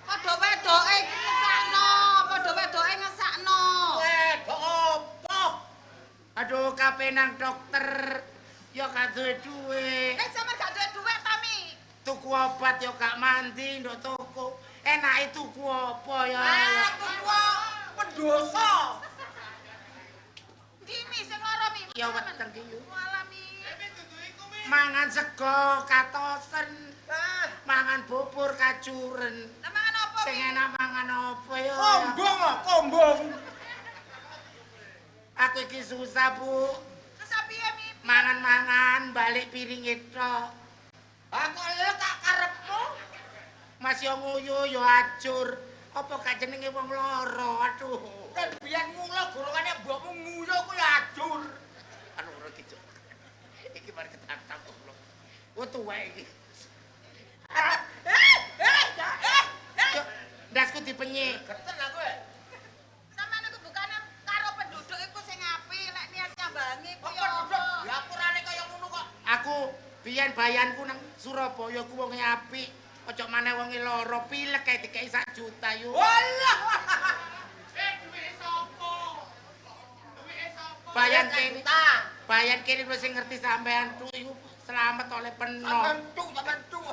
S4: Padha wedoke iki ngesakno.
S3: Wedok opo?
S2: Aduh, kape nang dokter. Yo gak duwe duwe.
S4: Sampeyan gak duwe dhuwit ta, Mi?
S2: Tuku obat yo gak mandi nduk toko. Enake tuku apa ya?
S3: Aku kok pendosa.
S4: Iki Mi sing lara, Mi.
S2: Ya weteng ki yo.
S4: Walah, Mi.
S2: Mangan sego katosen. Mangan bubur kacuren.
S4: Lah mangan apa,
S2: Sing
S4: Mi?
S2: enak mangan apa ya?
S3: Kombong.
S2: Aku iki susah, Bu.
S4: Susah piye, Mi?
S2: Mangan-mangan balik piring itu.
S3: Aku lho tak karepmu.
S2: Mas yo nguyu yo acur. Apa gak jenenge wong loro? Aduh.
S3: Kan biyen mula golongane mbokmu nguyu ku ya ajur.
S2: Anu ora gitu. Iki mari ketak-tak goblok. Oh tuwek iki. Yo, ndasku dipenyek.
S3: Geten aku ya.
S4: Sampeyan iku bukane karo penduduk iku sing apik, lek niat nyambangi ku
S3: Kok
S4: ya
S3: penduduk
S4: apa?
S3: lapurane kaya ngono kok.
S2: Aku biyen bayanku nang Surabaya ku wonge apik. Ojo maneh wonge loro pilek kae dikei 1 juta yo.
S3: Walah.
S2: Bayan kene wis sing ngerti sampean tu iku selamat oleh penuh.
S3: Sampeyan tuh.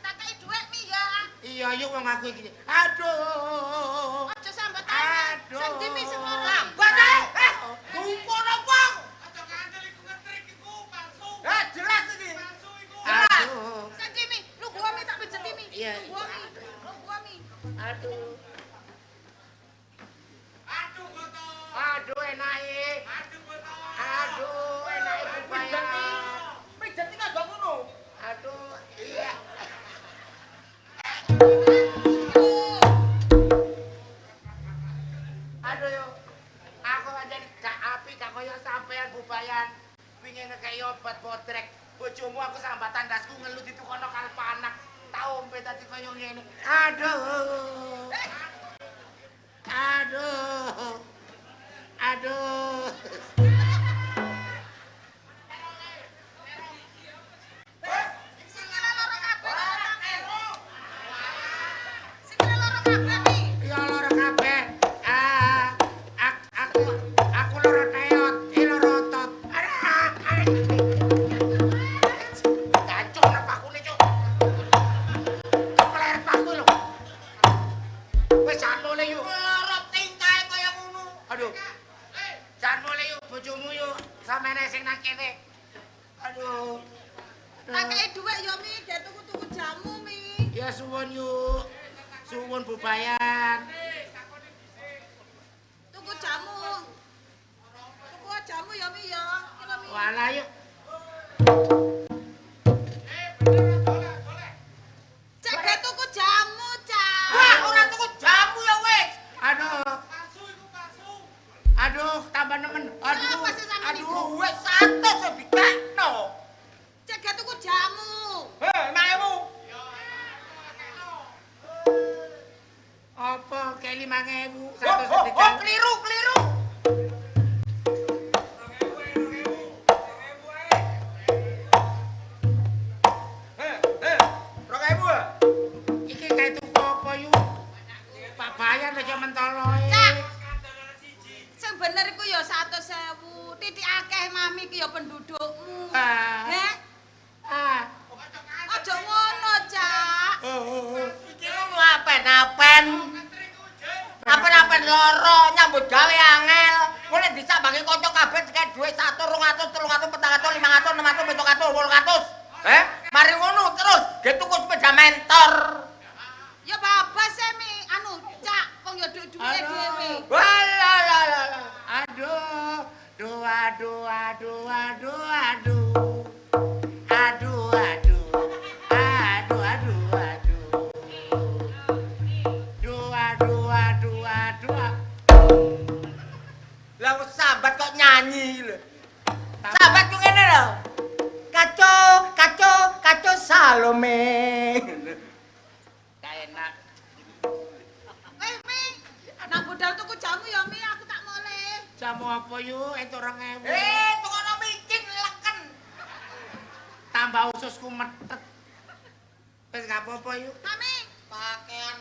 S4: Tak kei dhuwit, Mi ya.
S2: Iya yo wong aku iki. Aduh.
S4: Aja sambat
S2: Aduh.
S4: Sendi Mi sing lara.
S3: Lambat ae. Kumpul wong. Jelas iki.
S2: Aduh.
S4: Sendi Mi, lu gua Mi tak pijeti Mi.
S2: Iya,
S4: Lu gua Mi. Lu gua Mi.
S2: Aduh. Aduh enake. Aduh enake bayar.
S3: Pijet iki kok ngono.
S2: Aduh iya. Aduh yo. Aku aja gak apik gak koyo sampean Bubayan. Wingi ngekei obat botrek. Bojomu aku sambatan dasku ngelut itu kono kalpanak. Tau ombe tadi koyo ngene. Aduh.
S4: Sikile lara kabeh. Sikile lara kabeh, Mi.
S2: Ya loro kabeh. Aku loro teot, loro otot. Kacau nang pakune, Cuk. Kepleret paku lho. Wis jan mulai yuk.
S3: Lara tingkae kaya ngono.
S2: Aduh. Jan mulai yuk bojomu yuk. Samene sing nang kene. Aduh.
S4: Tak kei dhuwit ya, Mi. Ge tuku jamu, Mi.
S2: Ya suwun yuk. Suwun Bubayan.
S4: Tuku jamu. Tuku jamu ya, Mi ya. Kira Mi.
S2: Walah yuk.
S4: Cek ge tuku jamu, Cak.
S3: Wah, ora tuku jamu ya wis.
S2: Aduh, tambah nemen.
S4: Apa sih sampeyan iki?
S3: Duit 100 sing dikekno.
S4: Cek ge tuku jamu.
S3: Naewu.
S2: Apa kayak 5.000
S3: Oh,
S2: satu sedekah.
S3: keliru.
S2: Iki kayak tuku apa yuk? Pak Bayan aja mentoloe.
S4: Cak. Sing bener iku ya 100.000. Titik akeh mami ki ya pendudukmu. Heh. Aja ngono, Cak.
S3: Iki lu apen-apen. Apen-apen loro nyambut gawe angel. Boleh disambangi kanca kabeh dikek dhuwit 100, 200, 300, 400, 500, 600, 700, 800. Mari ngono terus ge tuku sepeda mentor.
S4: Ya babas e mi anu cak wong ya duwe dhewe.
S3: Walah.
S2: Aduh, aduh, aduh, aduh, aduh. Aduh, aduh. Aduh, aduh, aduh. Aduh, aduh, aduh, aduh.
S3: Lah wis sambat kok nyanyi lho. Sambat ku ngene lho. Kaco Salome.
S2: Gak enak.
S4: Mi, nang budal tuku jamu ya mi aku tak mole.
S2: Jamu apa yuk? Itu 2.000.
S3: Tukono micin leken.
S2: Tambah ususku metet. Wis gak apa-apa yuk.
S4: Mami,
S3: Pakaian.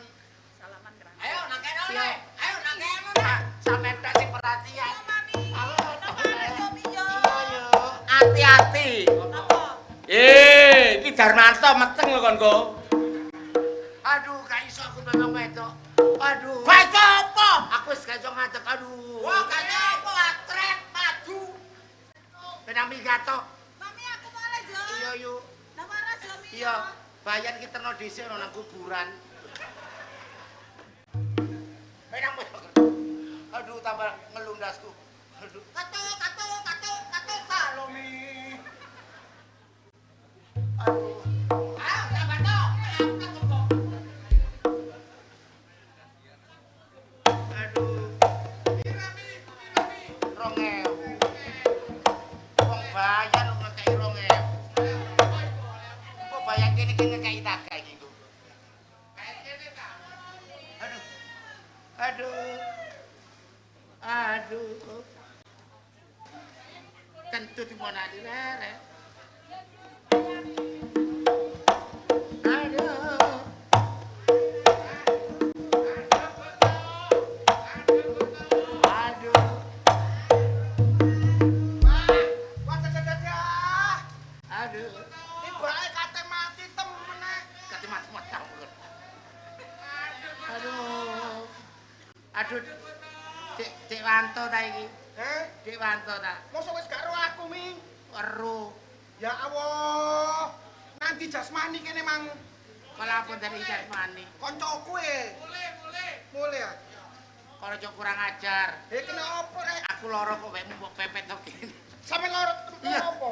S4: salaman kerang.
S3: Ayo nang kene
S2: Iya.
S3: le. Ayo nang kene.
S2: Sampe tak sing perhatian.
S4: Mami.
S2: Halo,
S4: Yo mi yo.
S2: Yo.
S3: Hati-hati.
S4: Apa?
S3: Iki Darmanto meteng lho konku.
S2: Aduh, gak iso aku tolong wedok. Aduh.
S3: Baca apa?
S2: Aku wis gak iso ngadeg, aduh.
S3: Wah, kaya apa atret maju.
S2: Benang migato.
S4: Mami aku mole yo.
S2: Iya yuk.
S4: Lah waras yo mi.
S2: Iya. Bayan kita no dhisik nang kuburan. Benang aduh, tambah ngelundasku. Aduh.
S3: Kato Salome.
S2: Aduh.
S3: Ayo Darmanto.
S2: Aduh. 2.000. Wong bayar lu ngekei 2.000. Kok bayar kene ngekei tak kayak gitu. Aduh. Aduh. Kentut mau nadi lere. Aduh. Aduh. Aduh.
S3: Tibake kate mati temen.
S2: Kati mati-mati banget. Aduh. Aduh. Cek Wanto ta iki. Cek Wanto ta.
S5: Mosok wis gak ro aku, Mi.
S2: Weru.
S5: Ya Allah. Nanti jasmani kene mang
S2: Malah pun dari jasmani.
S5: koncoku e. Mulai ya.
S2: Kalau cok kurang ajar.
S5: Kena opo rek?
S2: Aku loro kok wek mbok pepet tok kene.
S5: Sampe lorot
S2: Iya.
S5: kena opo?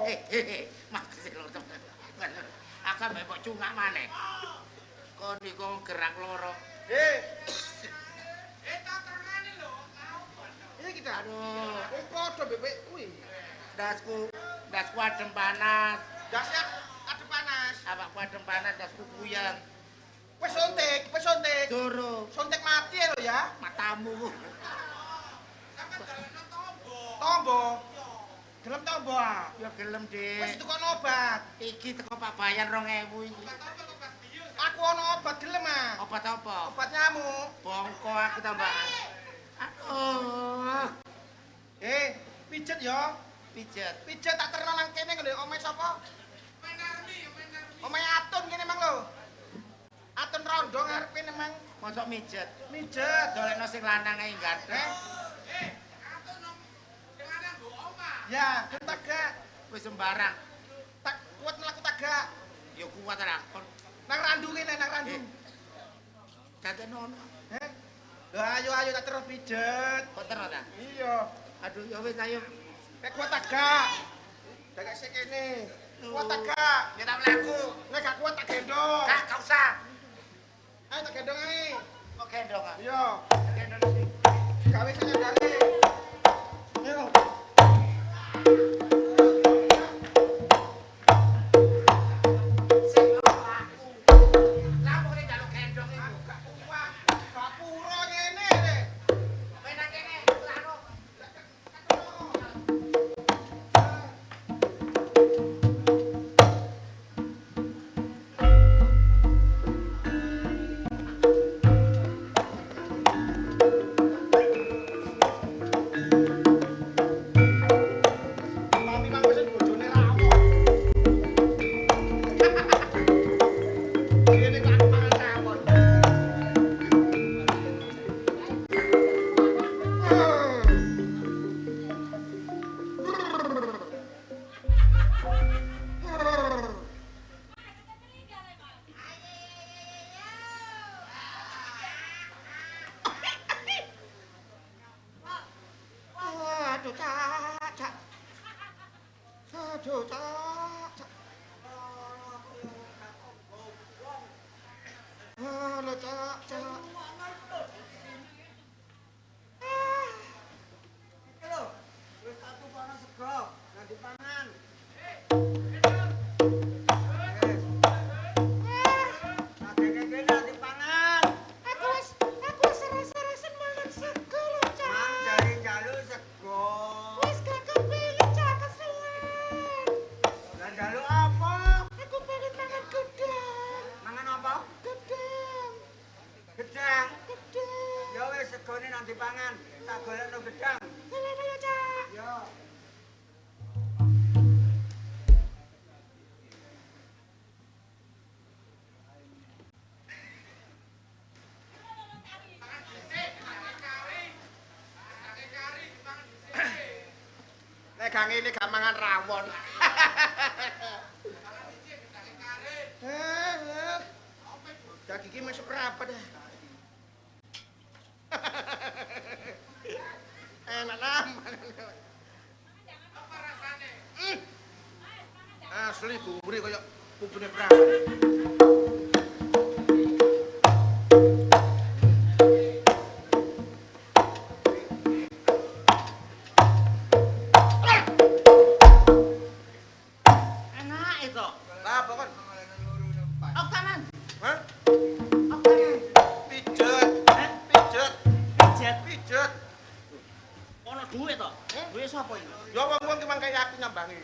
S2: Makasih lho temen. Aku mbek mbok cungak maneh. Kon niku gerak loro.
S5: Ini kita.
S2: Aduh.
S5: Wong padha bebek kuwi.
S2: Dasku adem panas.
S5: Dasnya ade panas.
S2: Awakku adem panas, dasku kuyang.
S5: Wis suntik.
S2: Durung.
S5: Suntik mati lho ya.
S2: Matamu.
S5: Tombo. Gelem tombo ah.
S2: Ya gelem,
S5: Wis
S2: Dik.
S5: tukon obat.
S2: Iki teko Pak Bayan 2.000 iki.
S5: Aku ono obat gelem ah.
S2: Obat apa?
S5: Obat nyamuk.
S2: Bongko aku tambahan. Aduh.
S5: Pijet ya.
S2: Pijet.
S5: Pijet tak terno nang kene lho omahe sapa? Omahe Atun kene mang lho. Atun rondo ngarepe nemang
S2: Mosok mijet.
S5: mijet.
S2: Dolekno sing lanang ae gandeng.
S5: Ya, gelem tagak.
S2: Wis sembarang.
S5: Tak kuat mlaku tagak.
S2: Ya kuat lah.
S5: Nang randu kene nang randu.
S2: Kate nono.
S5: Lah ayo tak terus pijet.
S2: Kok terus ta?
S5: Iya.
S2: Aduh, ya wis ayo.
S5: Nek kuat tagak. Tagak sik kene. Kuat tagak.
S2: Ya tak mlaku.
S5: Nek gak kuat tak gendong.
S2: Gak usah.
S5: Ayo tak gendong ae.
S2: Kok gendong ah?
S5: Iya.
S2: Gendong sih.
S5: Gawe sing nyadari. Ayo.
S2: Sing aku. Lah kok njaluk gendong iku?
S5: Gak kuat. Gak pura ngene le.
S2: Penang kene, lano.
S3: segone nang dipangan. Tak golekno gedang.
S5: Ayo, Cak.
S3: Yo.
S5: Nek gang ini gak mangan rawon. Daging iki masuk berapa dah? Enak naman. Apa rasane? Asli bubure koyo bubune perawan.
S3: Enak itu.
S5: Lah apa kon?
S3: Oktanan.
S5: Hah?
S3: Oktanan.
S5: Pijet.
S3: Hah?
S5: Pijet.
S3: Pijet.
S5: Pijet.
S3: Ono duit to? Duit sapa iki?
S5: Ya wong-wong ki mangke aku nyambangi.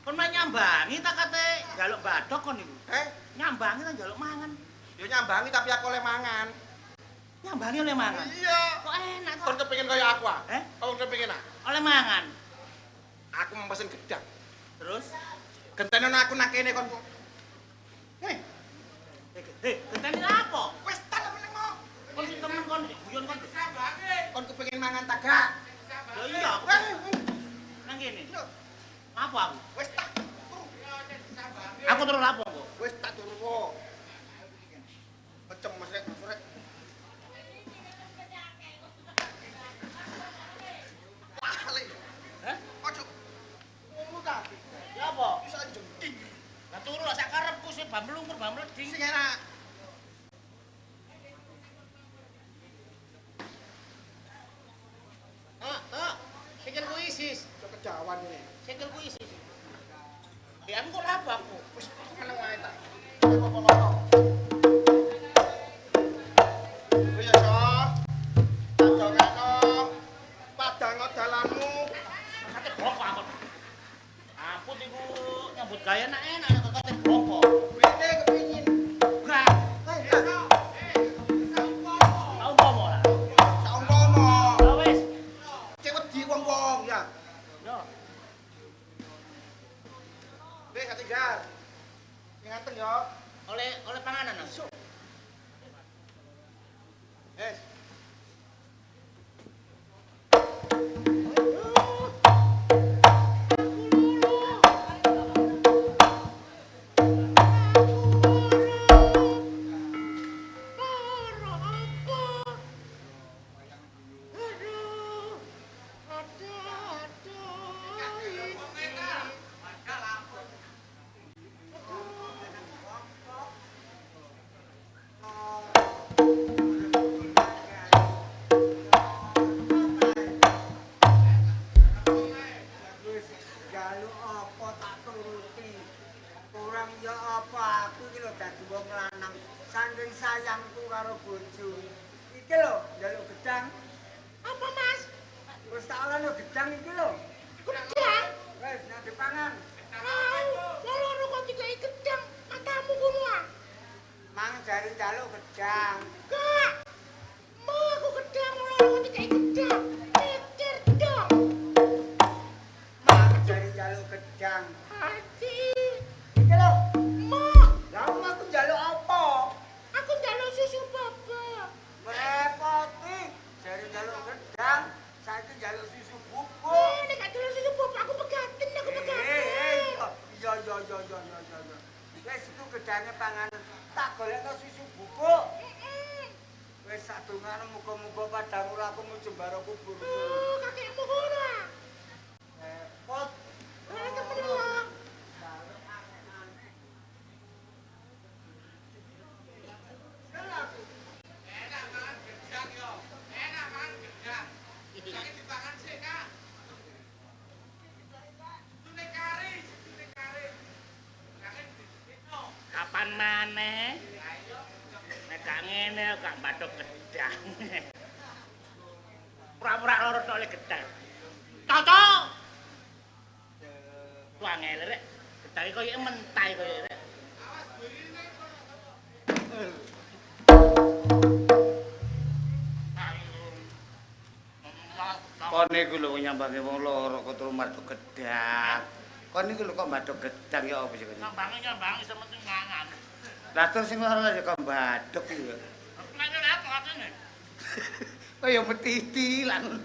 S3: Kon main nyambangi tak kate njaluk badok kon niku. Nyambangi tak njaluk mangan.
S5: Ya nyambangi tapi aku oleh mangan.
S3: Nyambangi oleh mangan.
S5: Iya.
S3: Kok enak to?
S5: Kon kepengin kaya aku ah?
S3: Eh?
S5: Kon kepengin ah?
S3: Oleh mangan.
S5: Aku mau pesen gedang.
S3: Terus
S5: Gentenen aku nak kene kon.
S3: genteni apa?
S5: Wis tak meneng kok.
S3: Kon sing temen kon guyon kon.
S5: Kon kepengin mangan tak gak?
S3: Lho iya. Nang kene. Apa aku?
S5: Wis tak turu.
S3: Aku terus apa kok?
S5: Wis tak turu kok. Pecem Mas rek, rek. Lali.
S3: Hah?
S5: Ojo. Ngomong ta?
S3: Ya apa?
S5: Bisa jengking.
S3: Lah turu sak karepku sing bamlung ding.
S5: Sing enak.
S3: Sikilku isis.
S5: Cok kejawan ini.
S3: Sikilku isis. Ya aku kok apa aku?
S5: Wis meneng wae ta. Apa-apa. Iya, Cok. Padangano. Padang dalanmu.
S3: Kate bongko aku. Ampun iku nyambut gawe enak-enak kok kate bongko.
S5: Wene kepingin.
S3: Gak. Tau pomo lah.
S5: Tau ngomong.
S3: Ya wis.
S5: Cek wedi wong-wong ya.
S3: Yo.
S5: Wis tinggal. Ingaten yo.
S3: Oleh panganan.
S5: Wes.
S3: Jaluk apa tak turuti. Kurang ya apa aku iki lho dadi wong lanang. Saking sayangku karo bojo. Iki lho jaluk gedang. Apa, Mas? Wis tak olehno gedang iki lho. Gedang? Wis nek dipangan. Loro kok dikai gedang. Matamu ngono ah. Mang jari jaluk gedang. Kak. Mau aku gedang loro kok dikai gedang. Mikir dong. Mang jari jaluk gedang. Hati. Iki lho. Mak. Lah aku jaluk apa? Aku jaluk susu baba. Repoti. Jari jaluk gedang, saiki jaluk susu bubuk. Nek gak jaluk susu bubuk aku pegaten, aku pegaten. Iya. Wis iku gedange panganan. Tak golekno susu bubuk. Wis sadungane muga-muga padang ulaku jembaro kubur. Oh, kakekmu ngono ah. Repot. Temen lho. Kapan maneh? Nek gak ngene gak bathuk gedang. Pura-pura loro tok le gedang. Cocok. Wangel rek. Gedange koyo mentai koyo rek. Kon niku lho nyambangi wong loro kok turu madhok gedang. Kon niku lho kok madhok gedang ya apa sih kon?
S2: Nyambangi sementing mangan.
S3: Lah terus sing ora ya kok madhok iki ya.
S2: Nek aku atene.
S3: Kaya metiti lan.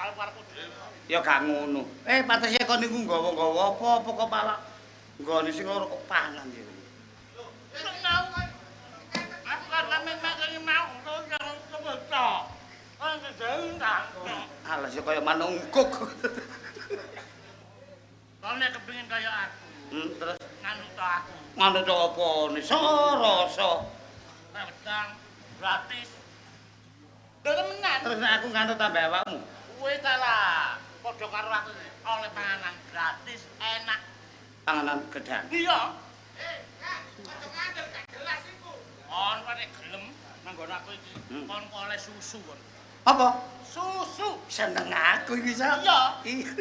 S2: Alparku dhewe.
S3: Ya gak ngono. Patese kon niku nggawa-nggawa apa-apa kok malah nggone sing loro kok pangan ya.
S2: Aku kan makan mau terus jangan kebetok. Kan kejentak.
S3: Alas ya kaya manungkuk.
S2: Soalnya kepingin kaya aku.
S3: Terus
S2: Nganu to aku.
S3: nganu to apa ni rasa.
S2: Wedang gratis. Temenan.
S3: Terus nek aku nganu tambah awakmu.
S2: Kuwi salah. Padha karo aku oleh panganan gratis enak.
S3: Panganan gedang.
S2: Iya. Kak, aja ngandel gak jelas iku. On nek gelem nganggon aku iki kon oleh susu kon.
S3: Apa?
S2: Susu.
S3: Seneng aku iki sa.
S2: Iya.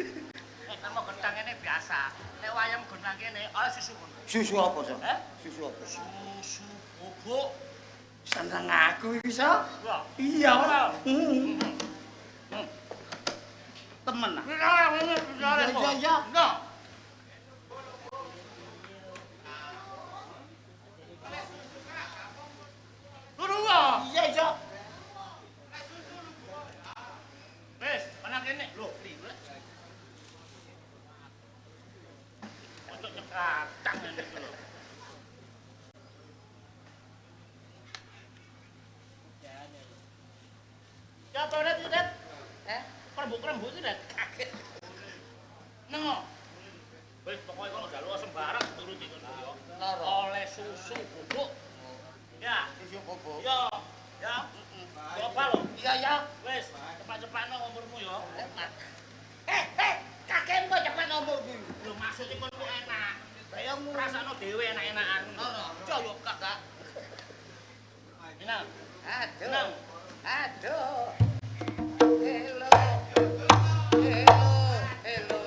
S2: Kan mau gedang ini biasa. Nek wayang gendang kene oleh susu kon.
S3: Susu apa, Sa? Susu apa? Susu bubuk. Seneng aku iki, Sa. Iya. Temen ah.
S2: Iya. No. Iya, iya. Wes, mana kene? Loh, liwet. Untuk nyekatang ini lho. Ya, toilet itu, Det. Kerembuk-kerembuk itu, Det. Kaget. Nengo. Wes, pokoknya kalau gak lu sembarang turun di kono yo. Oleh susu bubuk. Ya, susu bubuk. Ya. Ya. Coba lo. Iya, ya. Wes, cepat-cepatno umurmu yo. Kakekmu kok cepat umurmu. Lho maksudnya kon ku enak. Kaya ngrasakno dhewe enak-enakan ngono. Aja yo kagak. Enak. Aduh. Aduh. Hello. Hello. Hello.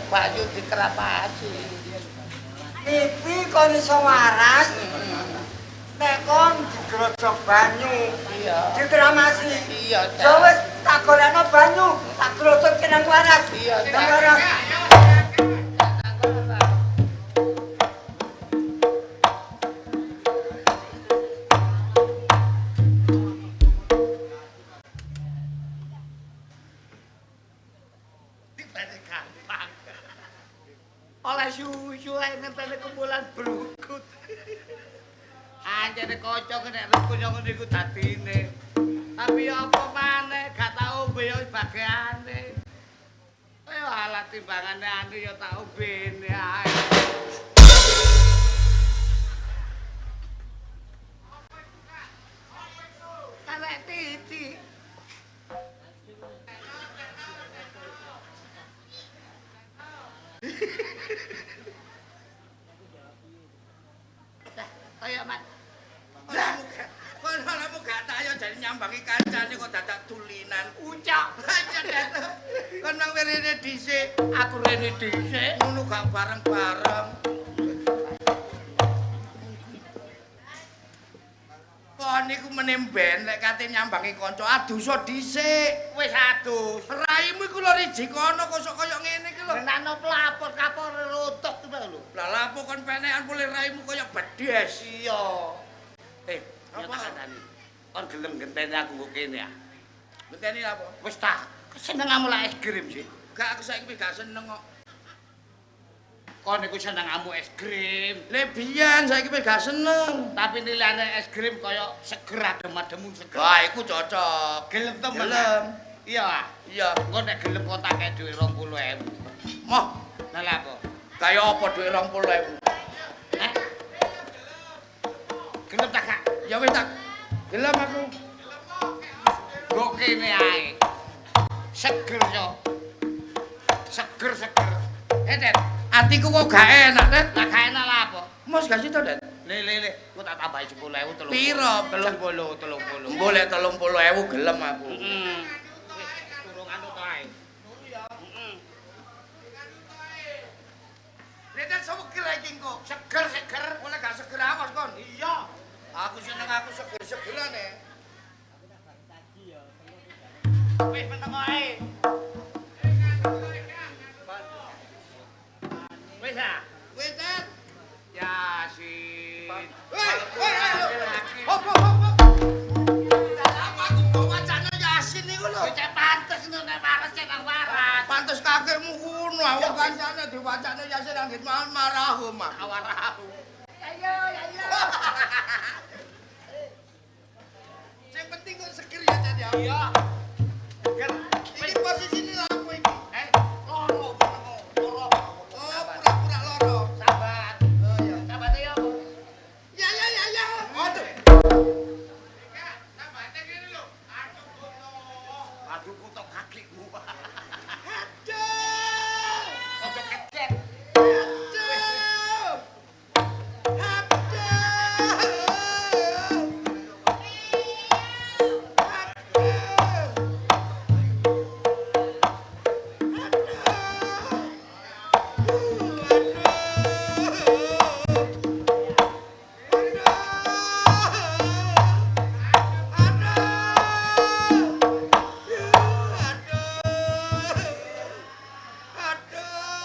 S2: Banyu dikerapasi.
S3: Pipi kon iso waras. Nek kon digrojok banyu.
S2: Iya.
S3: Dikeramasi.
S2: Iya, Cak.
S3: Ya wis tak golekno banyu, tak grojok kenang waras.
S2: Iya,
S3: Nang waras.
S2: Oleh susu ae ngenteni kumpulan brukut. Anjene kocok nek rukun yo ngene iku dadine. Tapi ya apa maneh gak tau ombe yo bagiane. Ayo alat timbangane anu yo tak ombene ae. Karek titi. Kaya mat. Kok anakmu gak tak yo jane nyambangi kancane kok dadak tulinan. Ucok. Kon nang rene dhisik.
S3: Aku rene dhisik.
S2: Ngono gak bareng-bareng. Kok niku menemben lek kate nyambangi kanca adusa dhisik.
S3: Wis adus.
S2: Raimu iku lho riji kono kok kaya ngene iki lho.
S3: Renano pelapor kapor rotok kuwi lho.
S2: Lah lapo kon penekan pule raimu kaya bedes.
S3: Iya.
S2: Apa?
S3: Apa kandani? Kon gelem genteni aku kok kene ya.
S2: Ngenteni apa?
S3: Wis tak senengamu lah es krim sih.
S2: Gak aku saiki gak seneng kok.
S3: Kon niku senengamu es krim.
S2: Le biyen saiki gak seneng.
S3: Tapi nilainya es krim kaya seger adem-adem seger.
S2: Wah, iku cocok.
S3: Gelem temen.
S2: Gelem.
S3: Iya.
S2: Iya.
S3: Engko nek gelem kok tak kei dhuwit 20.000.
S2: Moh,
S3: Lah lha apa?
S2: kaya apa dhuwit 20.000?
S3: Heh? Gelem tak Kak?
S2: Ya wis tak. Gelem aku.
S3: Kok kene ae. Seger yo. Seger.
S2: Det, atiku kok gak enak, Det.
S3: Lah gak enak lah apa?
S2: Mos gak sida, Det.
S3: Le, ku tak tambahi 10.000 30.
S2: Piro?
S3: 30.
S2: Boleh 30.000 gelem aku.
S3: Heeh. Turung anu to ae.
S2: Det seger iki kok.
S3: Seger.
S2: Oleh gak seger awas kon.
S3: Iya.
S2: Aku seneng aku seger-segeran ya.
S3: Wis meneng ae. Wis ah.
S2: Wis, Det.
S3: Yasin.
S2: Hop. Apa aku mau wacana Yasin niku lho.
S3: Wis pantes ngono nek waras nang waras.
S2: Pantes kakekmu kuno, aku kancane diwacane Yasin anggit marahum.
S3: Awarahu.
S2: Sing penting kok seger ya, Det ya.
S3: Iya. Seger.
S2: Iki posisine apa iki?
S3: Loro.
S2: Oh, pura-pura loro.
S3: Sabar.
S2: Oh iya.
S3: Sabar yo.
S2: Ya. Aduh.
S3: Aduh kutok kakimu.
S2: Aduh.
S3: Ojo kecek.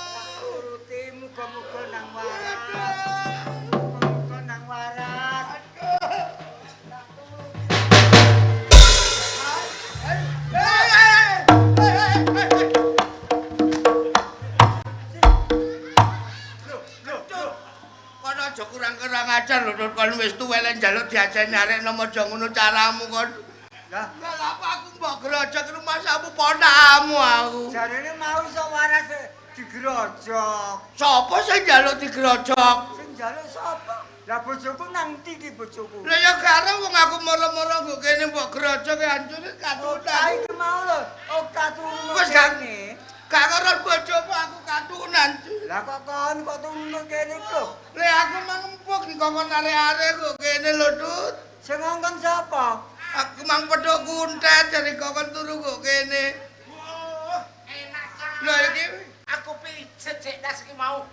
S3: Turuti muga-muga nang waras. Muga-muga nang waras.
S2: Kon aja kurang-kurang ajar lho, kon wis tuwek lek njaluk diajeni arek nomo aja ngono caramu kon.
S3: Lah,
S2: Lah apa aku mbok grojok rumah samu ponakmu aku.
S3: jarene mau iso waras digrojok.
S2: Sopo sing njaluk digrojok?
S3: Sing njaluk sapa? Lah bojoku nang ndi iki bojoku?
S2: Lah ya karo wong aku moro-moro nggo kene mbok grojok ya hancur
S3: Oh,
S2: katunan.
S3: iki mau lho. Oh, katurun.
S2: Wis gak gak karo bojomu aku katunan.
S3: Lah kok turun kene iki lho.
S2: Lek aku mang empuk dikongkon arek-arek kok kene lho, Tut.
S3: Sing ngongkon sapa?
S2: Aku mang pedhok kuntet dari kokon turu kok kene.
S3: Enak kan.
S2: Lho iki
S3: Aku pijet sik tas iki mau.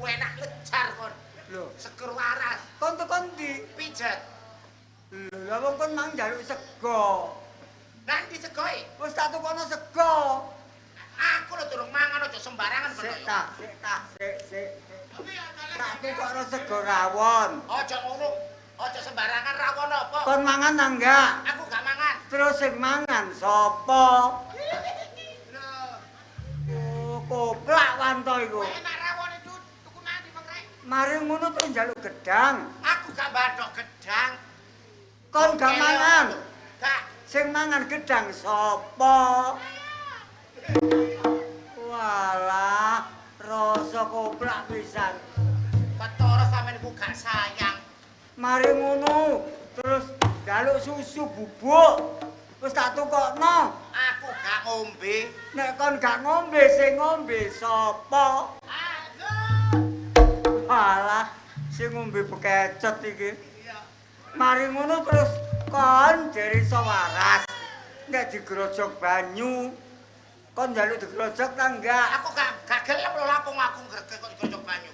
S3: Enak lejar kon. Lho, seger waras. Kon tekan ndi? Pijet. Lho, lah wong kon mang njaluk sego. Lah ndi segoe? Wis tak tukono sego. Aku lho durung mangan aja sembarangan men. Sik. Tak tukono sego rawon. Aja ngono. Aja sembarangan rawon apa? Kon mangan ta enggak? Aku gak mangan. Terus sing mangan sapa? Oh, koplak wanto iku. Enak rawon itu tuku nang ndi Mang Rek? Mari ngono terus njaluk gedang. Aku gak bathok gedang. Kon gak mangan. Gak. Sing mangan gedang sapa? Walah, rasa koplak pisan. Ketara sampeyan ku gak sayang. Mari ngono, terus njaluk susu bubuk. Wis tak tukokno. Aku gak ngombe. Nek kon gak ngombe, sing ngombe sapa? Aku. Alah, sing ngombe bekecet iki. Mari ngono terus kon dari sawaras. Nek digrojok banyu. Kon njaluk digrojok ta enggak?
S2: Aku gak gelem lho lapung aku ngregek kok digrojok banyu.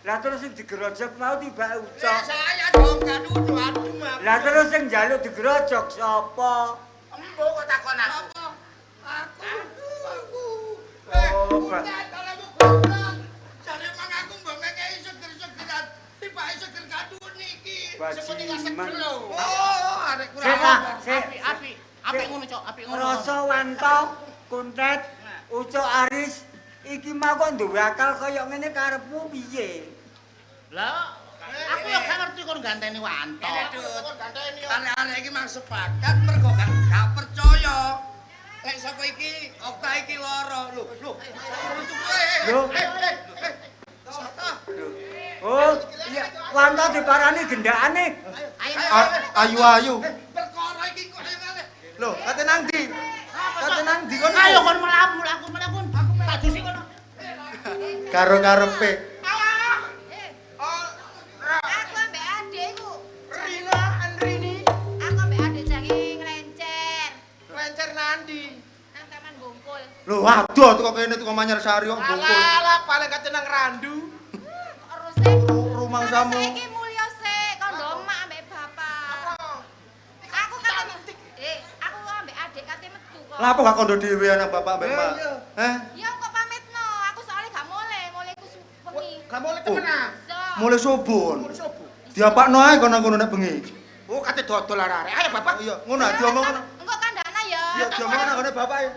S3: Lah terus sing digrojok mau tiba
S2: Ya
S3: ucok.
S2: saya dong gak nuduh aduh aku.
S3: Lah terus sing njaluk digrojok sapa?
S2: Embo kok takon aku. Aku.
S3: Oh, Pak.
S2: Jare mang aku mbok ngekeki seger-segeran. Tibake seger kadun iki.
S3: Bajingan.
S2: Oh, arek kurang.
S5: Apik ngono, Cok, apik ngono.
S3: Rasa Wanto, Kuntet, Ucok Aris iki mah kok duwe akal kaya ngene karepmu piye?
S5: Lah, aku yo gak ngerti kon ganteni Wanto.
S2: Ngene, Dut. Arek-arek iki mang sepakat mergo gak percaya. Lek saka iki, Okta iki lara. Lho.
S3: Lho. Oh, iya, Wanto diparani gendakane.
S1: Ayu.
S2: Perkara iki kok ngene.
S1: Lho, kate nang ndi? Kate nang ndi kono?
S5: Ayo kon mlaku. Tak dusi kono.
S1: Karo karepe.
S4: Aku ambek adekku.
S5: Rina, Andrini,
S4: Aku ambek adek jange nglencer
S5: lencer nandi.
S4: nang Taman Bungkul.
S1: Lho, waduh teko kene teko Manyar Sari kok bungkul.
S5: Alah, paling kate nang randu.
S4: Uruse
S1: Rumang samu.
S4: Saiki mulya sik kandha emak ambek bapak. Aku kate aku ambek adek kate metu kok.
S1: Lah apa gak kondo dhewe anak bapak mbek Mak? Heh?
S4: Ya kok pamitno, aku soalnya gak mulai ku bengi.
S5: Gak boleh temenan.
S4: So,
S1: Mulai subuh.
S5: Sopo?
S1: Diapakno ae kono ngono nek bengi.
S5: Oh, kate dodol arek. Ayo, Bapak.
S1: Iya, ngono diomong ngono.
S4: Engko kandhana ya.
S1: Iya, diomong nang ngene bapak ya.